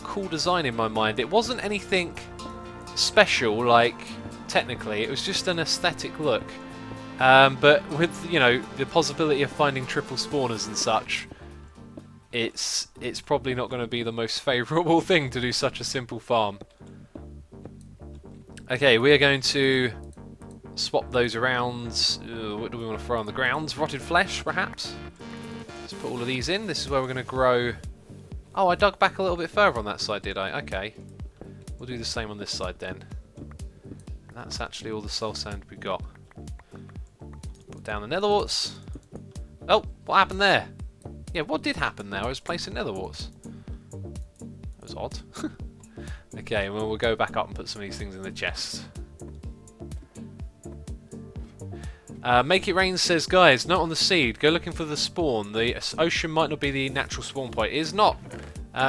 cool design in my mind. It wasn't anything special, like, technically. It was just an aesthetic look. But with, you know, the possibility of finding triple spawners and such, it's probably not going to be the most favourable thing to do such a simple farm. Okay, we are going to swap those around. What do we want to throw on the ground? Rotted flesh, perhaps? Let's put all of these in. This is where we're going to grow... Oh, I dug back a little bit further on that side, did I? Okay. We'll do the same on this side then. That's actually all the soul sand we got. Put down the nether warts. Oh, what happened there? Yeah, what did happen there? I was placing nether warts. That was odd. Okay, well, we'll go back up and put some of these things in the chest. Make It Rain says, guys, not on the seed. Go looking for the spawn. The ocean might not be the natural spawn point. It is not.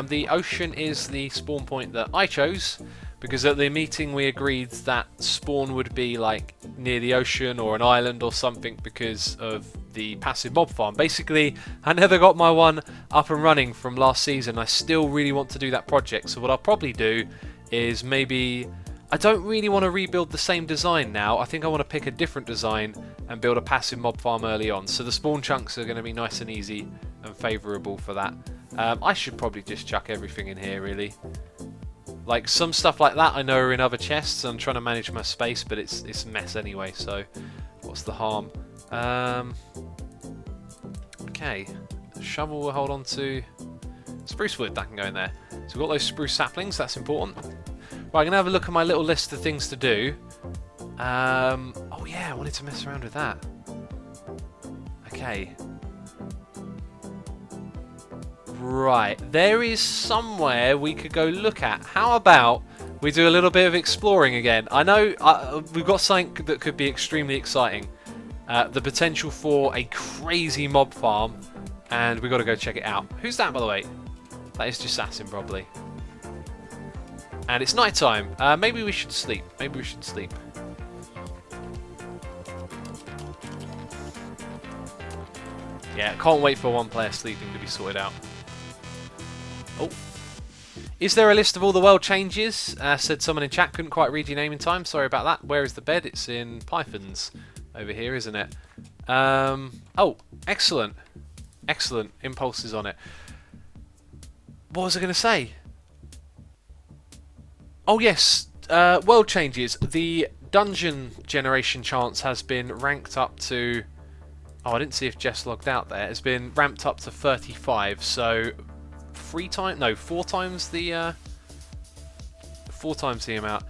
The ocean is the spawn point that I chose, because at the meeting we agreed that spawn would be like near the ocean or an island or something because of the passive mob farm. Basically, I never got my one up and running from last season. I still really want to do that project. So what I'll probably do is maybe... I don't really want to rebuild the same design now. I think I want to pick a different design and build a passive mob farm early on. So the spawn chunks are going to be nice and easy and favourable for that. I should probably just chuck everything in here, really. Like, some stuff like that I know are in other chests. I'm trying to manage my space, but it's a mess anyway, so what's the harm? Okay, shovel we'll hold on to. Spruce wood, that can go in there. So we've got those spruce saplings, that's important. Right, I'm going to have a look at my little list of things to do. Oh yeah, I wanted to mess around with that. Okay. Right, there is somewhere we could go look at. How about we do a little bit of exploring again? I know we've got something that could be extremely exciting. The potential for a crazy mob farm, and we've got to go check it out. Who's that, by the way? That is just Assassin, probably. And it's night time. Maybe we should sleep. Maybe we should sleep. Yeah, can't wait for one player sleeping to be sorted out. Oh. Is there a list of all the world changes? Said someone in chat. Couldn't quite read your name in time. Sorry about that. Where is the bed? It's in Pythons over here, isn't it? Oh, excellent. Excellent. Impulses on it. What was I going to say? Oh yes, world changes. The dungeon generation chance has been ranked up to... Oh, I didn't see if Jess logged out there. It's been ramped up to 35, so 4 times the... 4 times the amount.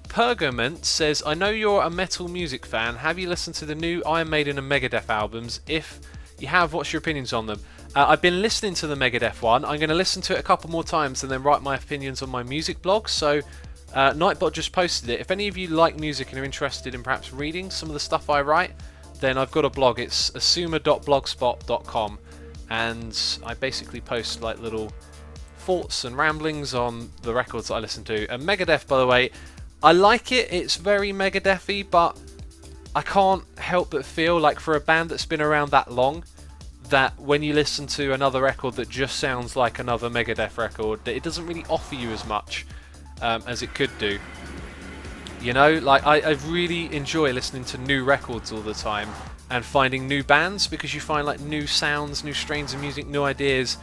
Pergament says, I know you're a metal music fan. Have you listened to the new Iron Maiden and Megadeth albums? If you have, what's your opinions on them? I've been listening to the Megadeth one. I'm going to listen to it a couple more times and then write my opinions on my music blog. So Nightbot just posted it. If any of you like music and are interested in perhaps reading some of the stuff I write, then I've got a blog. It's asuma.blogspot.com, and I basically post like little thoughts and ramblings on the records that I listen to. And Megadeth, by the way, I like it. It's very Megadeth-y, but I can't help but feel like for a band that's been around that long, that when you listen to another record that just sounds like another Megadeth record, that it doesn't really offer you as much as it could do. You know, like I really enjoy listening to new records all the time and finding new bands, because you find like new sounds, new strains of music, new ideas.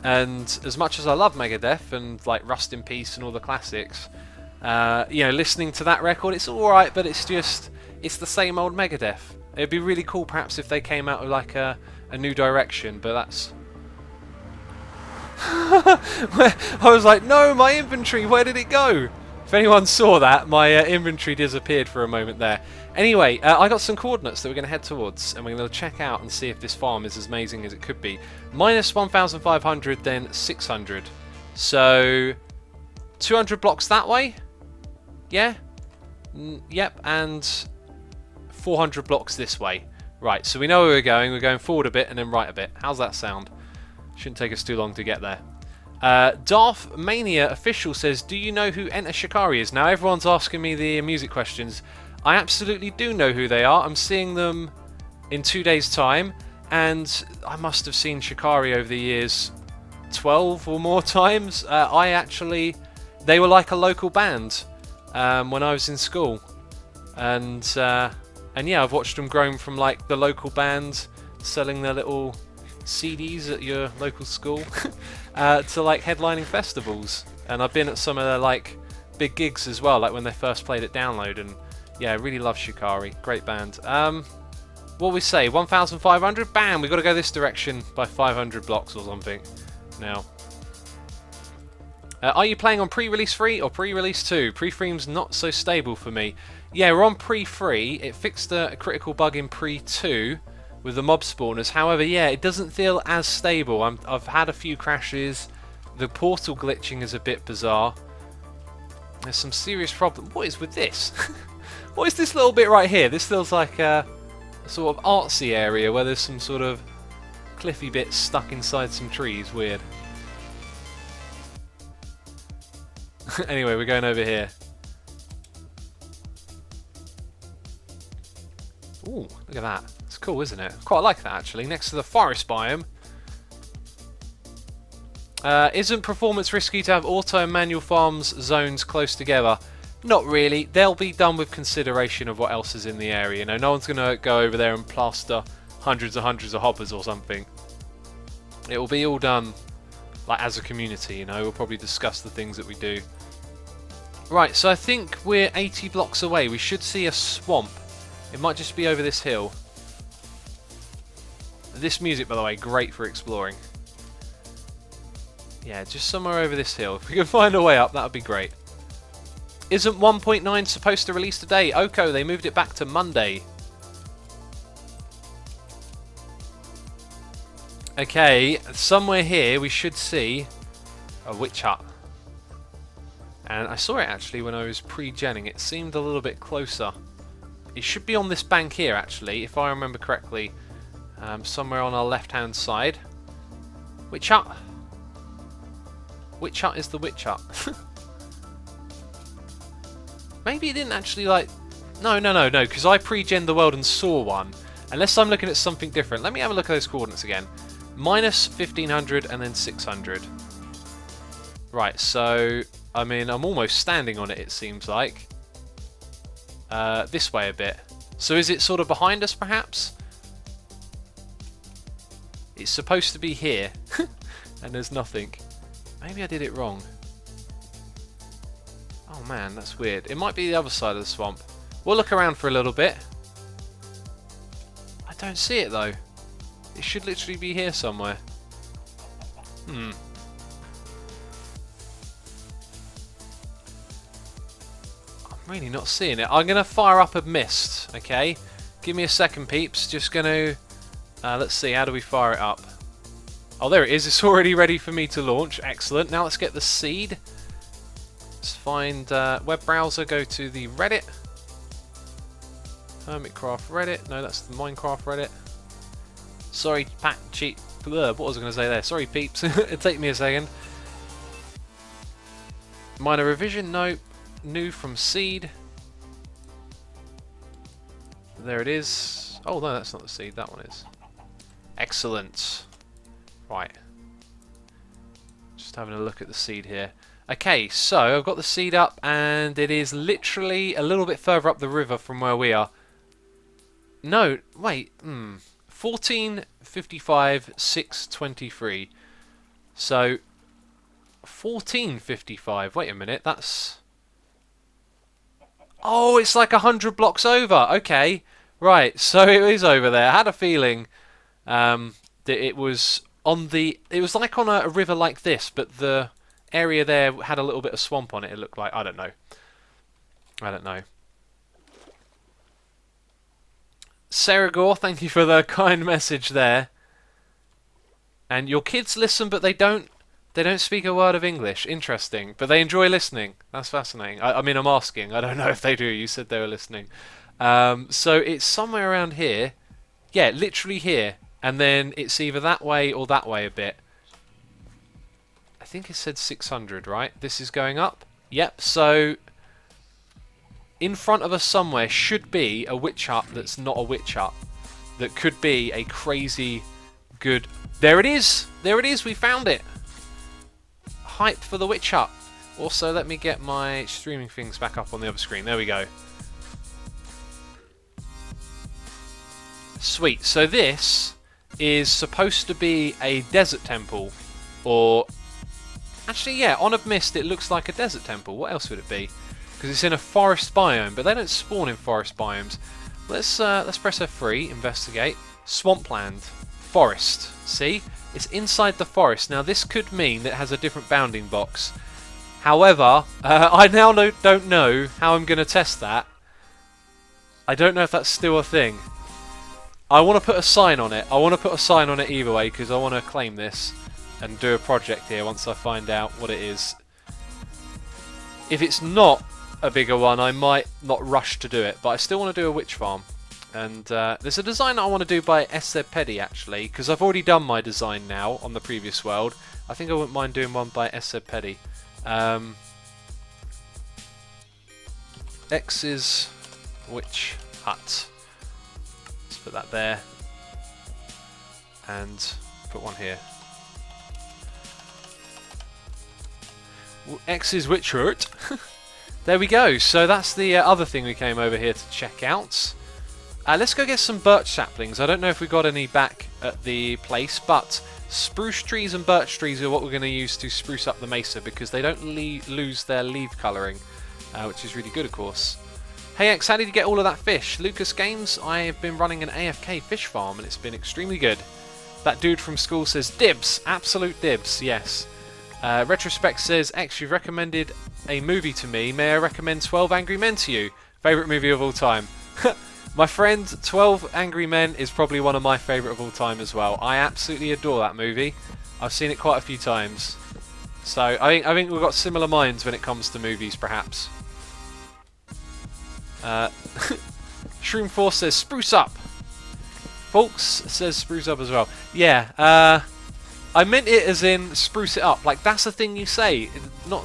And as much as I love Megadeth and like Rust in Peace and all the classics, you know, listening to that record, it's alright, but it's the same old Megadeth. It'd be really cool perhaps if they came out with like a new direction, but that's... I was like, no, my inventory, where did it go? If anyone saw that, my inventory disappeared for a moment there. Anyway, I got some coordinates that we're going to head towards, and we're going to check out and see if this farm is as amazing as it could be. Minus 1,500, then 600. So, 200 blocks that way? Yeah? Yep, and 400 blocks this way. Right, so we know where we're going. We're going forward a bit and then right a bit. How's that sound? Shouldn't take us too long to get there. Darth Mania Official says, do you know who Enter Shikari is? Now everyone's asking me the music questions. I absolutely do know who they are. I'm seeing them in 2 days' time, and I must have seen Shikari over the years 12 or more times. They were like a local band when I was in school, and yeah, I've watched them grow from like the local band selling their little CDs at your local school to like headlining festivals, and I've been at some of their like big gigs as well, like when they first played at Download, and yeah, I really love Shikari, great band. What we say, 1,500, bam, we've got to go this direction by 500 blocks or something now. Are you playing on pre-release 3 or pre-release 2? Pre-free's not so stable for me. Yeah, we're on pre-3. It fixed a critical bug in pre-2 with the mob spawners. However, yeah, it doesn't feel as stable. I've had a few crashes. The portal glitching is a bit bizarre. There's some serious problem. What is with this? What is this little bit right here? This feels like a sort of artsy area where there's some sort of cliffy bits stuck inside some trees. Weird. Anyway, we're going over here. Ooh, look at that. It's cool, isn't it? Quite like that, actually. Next to the forest biome. Isn't performance risky to have auto and manual farms zones close together? Not really. They'll be done with consideration of what else is in the area. You know, no one's going to go over there and plaster hundreds of hoppers or something. It will be all done like as a community, you know. We'll probably discuss the things that we do. Right, so I think we're 80 blocks away. We should see a swamp. It might just be over this hill. This music, by the way, great for exploring. Yeah, just somewhere over this hill. If we can find a way up, that would be great. Isn't 1.9 supposed to release today? Oko, they moved it back to Monday. Okay, somewhere here we should see a witch hut. And I saw it actually when I was pre-genning. It seemed a little bit closer. It should be on this bank here actually, if I remember correctly. Somewhere on our left-hand side. Witch hut. Which hut is the witch hut? Maybe it didn't actually like... No, because I pre-genned the world and saw one. Unless I'm looking at something different. Let me have a look at those coordinates again. Minus 1500 and then 600. Right, so... I mean, I'm almost standing on it, it seems like. This way a bit. So is it sort of behind us, perhaps? It's supposed to be here. And there's nothing. Maybe I did it wrong. Oh man, that's weird. It might be the other side of the swamp. We'll look around for a little bit. I don't see it though. It should literally be here somewhere. I'm really not seeing it. I'm going to fire up a mist, okay? Give me a second, peeps. Just going to... let's see, how do we fire it up? Oh, there it is. It's already ready for me to launch. Excellent. Now let's get the seed. Let's find web browser. Go to the Reddit. Hermitcraft Reddit. No, that's the Minecraft Reddit. Sorry, cheat. What was I going to say there? Sorry, peeps. It'll take me a second. Minor revision. No. New from seed. There it is. Oh no, that's not the seed. That one is. Excellent. Right. Just having a look at the seed here. Okay, so I've got the seed up, and it is literally a little bit further up the river from where we are. No, wait. 1455 623. So 1455. Wait a minute. That's. Oh, it's like 100 blocks over. Okay, right. So it is over there. I had a feeling that it was on the. It was like on a river like this, but the area there had a little bit of swamp on it. It looked like. I don't know. Sarah Gore, thank you for the kind message there. And your kids listen, but they don't. They don't speak a word of English. Interesting. But they enjoy listening. That's fascinating. I mean, I'm asking. I don't know if they do. You said they were listening. So it's somewhere around here. Yeah, literally here. And then it's either that way or that way a bit. I think it said 600, right? This is going up. Yep, so in front of us somewhere should be a witch hut that's not a witch hut. That could be a crazy good... There it is! There it is, we found it! Hype for the witch hut. Also, let me get my streaming things back up on the other screen. There we go. Sweet. So this is supposed to be a desert temple. Or... Actually, yeah, on a mist it looks like a desert temple. What else would it be? Because it's in a forest biome, but they don't spawn in forest biomes. Let's press F3, investigate. Swampland. Forest. See? It's inside the forest. Now this could mean that it has a different bounding box. However, I now don't know how I'm going to test that. I don't know if that's still a thing. I want to put a sign on it. I want to put a sign on it either way because I want to claim this and do a project here once I find out what it is. If it's not a bigger one, I might not rush to do it, but I still want to do a witch farm. And there's a design that I want to do by SZPedi actually, because I've already done my design now on the previous world. I think I wouldn't mind doing one by SZPedi. X's witch hut. Let's put that there. And put one here. X's witch hut. There we go. So that's the other thing we came over here to check out. Let's go get some birch saplings. I don't know if we got any back at the place, but spruce trees and birch trees are what we're going to use to spruce up the mesa because they don't lose their leaf colouring, which is really good, of course. Hey X, how did you get all of that fish? Lucas Games, I have been running an AFK fish farm and it's been extremely good. That dude from school says dibs, absolute dibs, yes. Retrospect says, X, you've recommended a movie to me. May I recommend 12 Angry Men to you? Favourite movie of all time. My friend, 12 Angry Men is probably one of my favourite of all time as well. I absolutely adore that movie. I've seen it quite a few times. So I think we've got similar minds when it comes to movies, perhaps. Shroom Force says spruce up. Folks says spruce up as well. Yeah, I meant it as in spruce it up. Like that's the thing you say, not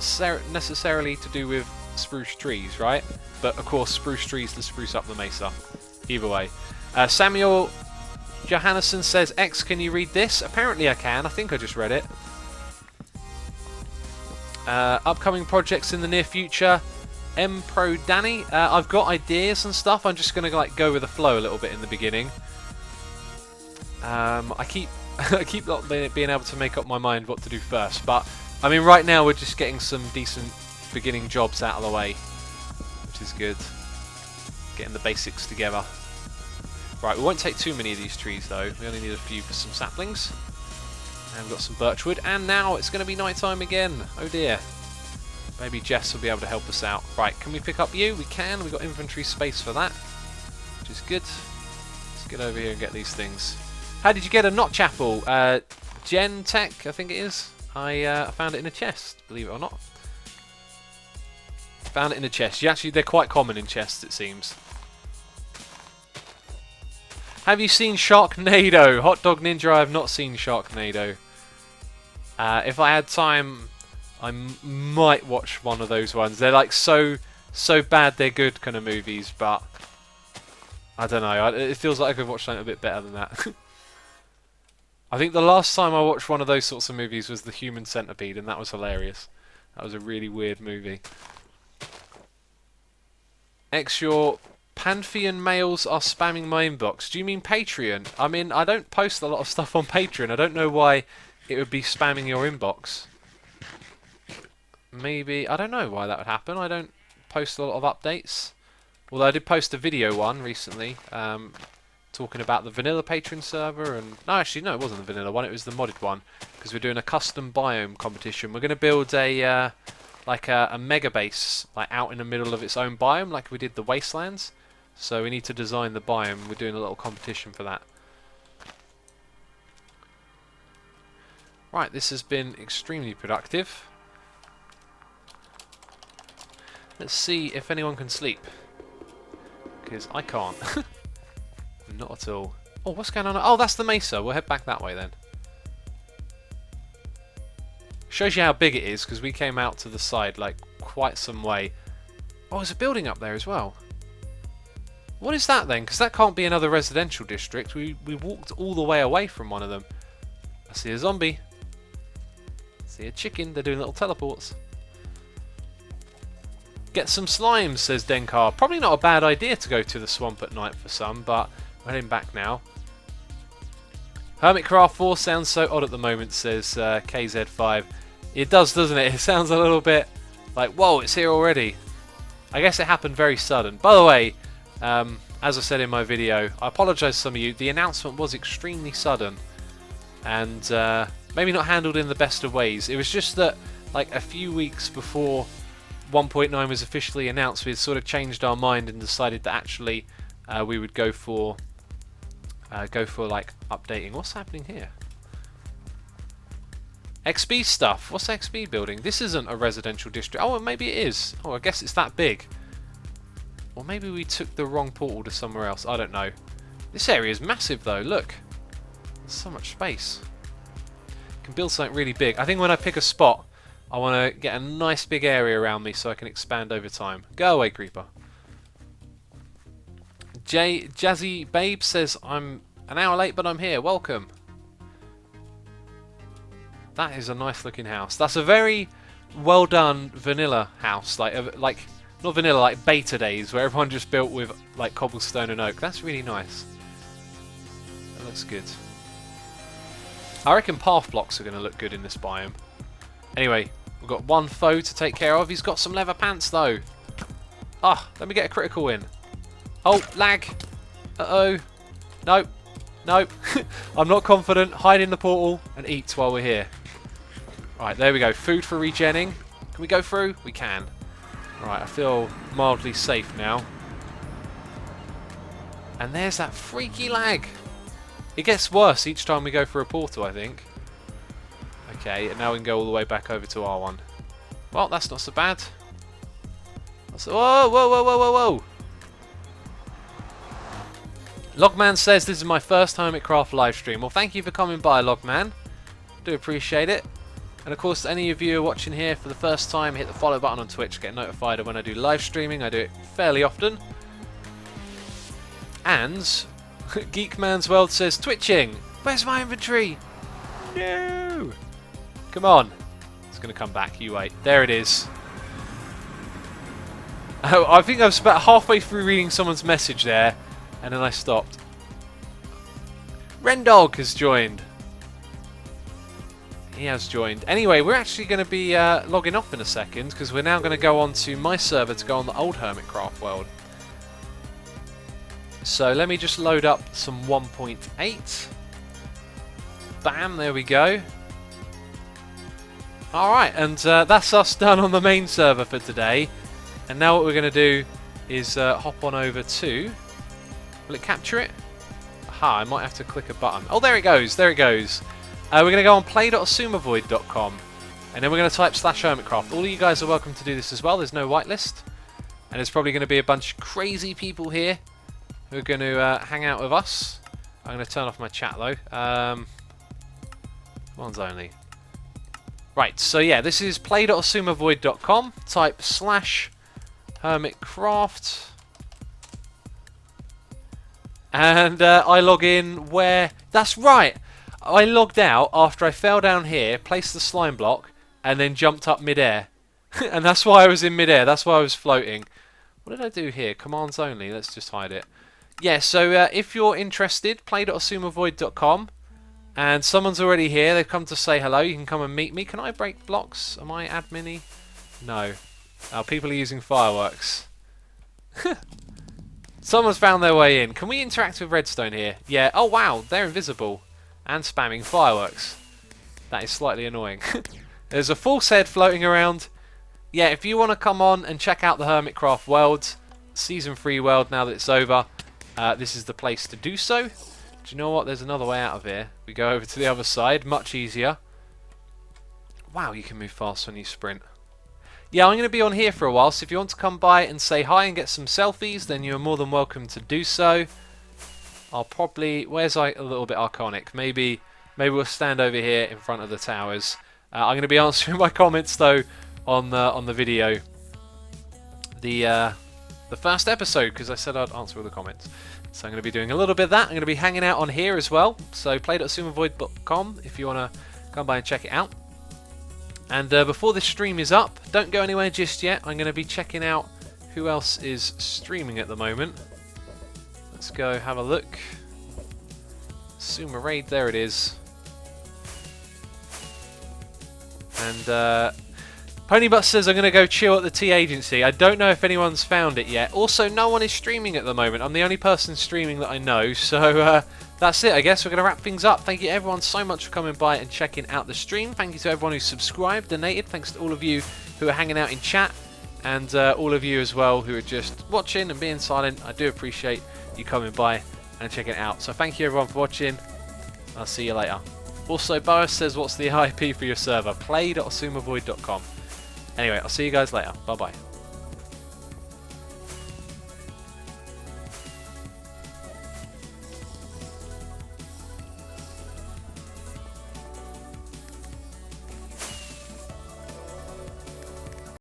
necessarily to do with spruce trees, right? But of course, spruce trees to spruce up the mesa. Either way. Samuel Johannesson says, X, can you read this? Apparently I can. I think I just read it. Upcoming projects in the near future. M Pro Danny. I've got ideas and stuff. I'm just going to like go with the flow a little bit in the beginning. I keep not being able to make up my mind what to do first. But I mean, right now we're just getting some decent beginning jobs out of the way, which is good. Getting the basics together. Right, we won't take too many of these trees though. We only need a few for some saplings. And we've got some birchwood. And now it's going to be night time again. Oh dear. Maybe Jess will be able to help us out. Right, can we pick up you? We can. We've got inventory space for that, which is good. Let's get over here and get these things. How did you get a notch apple? Gen Tech, I think it is. I found it in a chest, believe it or not. Found it in a chest. Actually, they're quite common in chests, it seems. Have you seen Sharknado? Hot Dog Ninja, I have not seen Sharknado. If I had time, I might watch one of those ones. They're like so bad they're good kind of movies, but I don't know. It feels like I could watch something a bit better than that. I think the last time I watched one of those sorts of movies was The Human Centipede, and that was hilarious. That was a really weird movie. X, your Pantheon mails are spamming my inbox. Do you mean Patreon? I mean, I don't post a lot of stuff on Patreon. I don't know why it would be spamming your inbox. Maybe, I don't know why that would happen. I don't post a lot of updates. Although I did post a video one recently, talking about the vanilla Patreon server, and no, actually no, it wasn't the vanilla one, it was the modded one, because we're doing a custom biome competition. We're going to build a like a mega base like out in the middle of its own biome, like we did the wastelands. So we need to design the biome. We're doing a little competition for that. Right, this has been extremely productive. Let's see if anyone can sleep, because I can't. Not at all. Oh, what's going on? Oh, that's the mesa. We'll head back that way then. Shows you how big it is, because we came out to the side like quite some way. Oh, there's a building up there as well. What is that then? Because that can't be another residential district. We walked all the way away from one of them. I see a zombie. I see a chicken. They're doing little teleports. Get some slimes, says Denkar. Probably not a bad idea to go to the swamp at night for some, but we're heading back now. Hermitcraft 4 sounds so odd at the moment, says KZ5. It does, doesn't it? It sounds a little bit like, whoa, it's here already. I guess it happened very sudden. By the way, as I said in my video, I apologise to some of you. The announcement was extremely sudden and maybe not handled in the best of ways. It was just that, like, a few weeks before 1.9 was officially announced, we had sort of changed our mind and decided that actually we would go for like updating. What's happening here? XP stuff. What's XP building? This isn't a residential district. Oh, well, maybe it is. Oh, I guess it's that big. Or maybe we took the wrong portal to somewhere else. I don't know. This area is massive though. Look. There's so much space. Can build something really big. I think when I pick a spot, I want to get a nice big area around me so I can expand over time. Go away, creeper. Jazzy Babe says, I'm an hour late, but I'm here. Welcome. That is a nice looking house. That's a very well done vanilla house. Like not vanilla, like beta days, where everyone just built with like cobblestone and oak. That's really nice. That looks good. I reckon path blocks are going to look good in this biome. Anyway, we've got one foe to take care of. He's got some leather pants though. Ah, let me get a critical in. Oh, lag. Uh-oh. Nope. Nope. I'm not confident. Hide in the portal and eat while we're here. Right, there we go. Food for regenning. Can we go through? We can. Right, I feel mildly safe now. And there's that freaky lag. It gets worse each time we go through a portal, I think. Okay, and now we can go all the way back over to R1. Well, that's not so bad. Whoa, whoa, whoa, whoa, whoa, whoa. Logman says, this is my first Hermitcraft livestream. Well, thank you for coming by, Logman. Do appreciate it. And of course, any of you watching here for the first time, hit the follow button on Twitch, get notified of when I do live streaming. I do it fairly often. And Geekman's World says, twitching. Where's my inventory? No. Come on. It's going to come back. You wait. There it is. Oh, I think I was about halfway through reading someone's message there, and then I stopped. Rendog has joined. He has joined. Anyway, we're actually going to be logging off in a second, because we're now going to go on to my server to go on the old Hermitcraft world. So let me just load up some 1.8. Bam, there we go. Alright, and that's us done on the main server for today. And now what we're going to do is hop on over to... Will it capture it? Aha, I might have to click a button. Oh, there it goes, there it goes. We're going to go on play.assumavoid.com and then we're going to type /Hermitcraft. All of you guys are welcome to do this as well. There's no whitelist. And there's probably going to be a bunch of crazy people here who are going to hang out with us. I'm going to turn off my chat though. One's only. Right, so yeah, this is play.assumavoid.com. Type /Hermitcraft. And I log in where... That's right! I logged out after I fell down here, placed the slime block, and then jumped up mid-air. And that's why I was in mid-air, that's why I was floating. What did I do here? Commands only, let's just hide it. Yeah, so if you're interested, play.assumavoid.com. And someone's already here, they've come to say hello, you can come and meet me. Can I break blocks? Am I admin-y? No. Oh, people are using fireworks. Someone's found their way in. Can we interact with redstone here? Yeah. Oh wow, they're invisible. And spamming fireworks. That is slightly annoying. There's a false head floating around. Yeah, if you want to come on and check out the Hermitcraft world, Season 3 world now that it's over, this is the place to do so. Do you know what? There's another way out of here. We go over to the other side, much easier. Wow, you can move fast when you sprint. Yeah, I'm going to be on here for a while, so if you want to come by and say hi and get some selfies, then you're more than welcome to do so. I'll probably... Where's a little bit iconic? Maybe we'll stand over here in front of the towers. I'm going to be answering my comments though on the video, the first episode, because I said I'd answer all the comments. So I'm going to be doing a little bit of that. I'm going to be hanging out on here as well. So play.sumovoid.com if you want to come by and check it out. And before this stream is up, don't go anywhere just yet. I'm going to be checking out who else is streaming at the moment. Let's go have a look. Sumo Raid, there it is. And Ponybutt says I'm going to go chill at the tea agency. I don't know if anyone's found it yet. Also, no one is streaming at the moment. I'm the only person streaming that I know. So that's it, I guess. We're going to wrap things up. Thank you everyone so much for coming by and checking out the stream. Thank you to everyone who subscribed, donated. Thanks to all of you who are hanging out in chat. And all of you as well who are just watching and being silent. I do appreciate you coming by and checking it out. So thank you everyone for watching. I'll see you later. Also, Boris says, what's the IP for your server? Play.sumovoid.com. Anyway, I'll see you guys later. Bye-bye.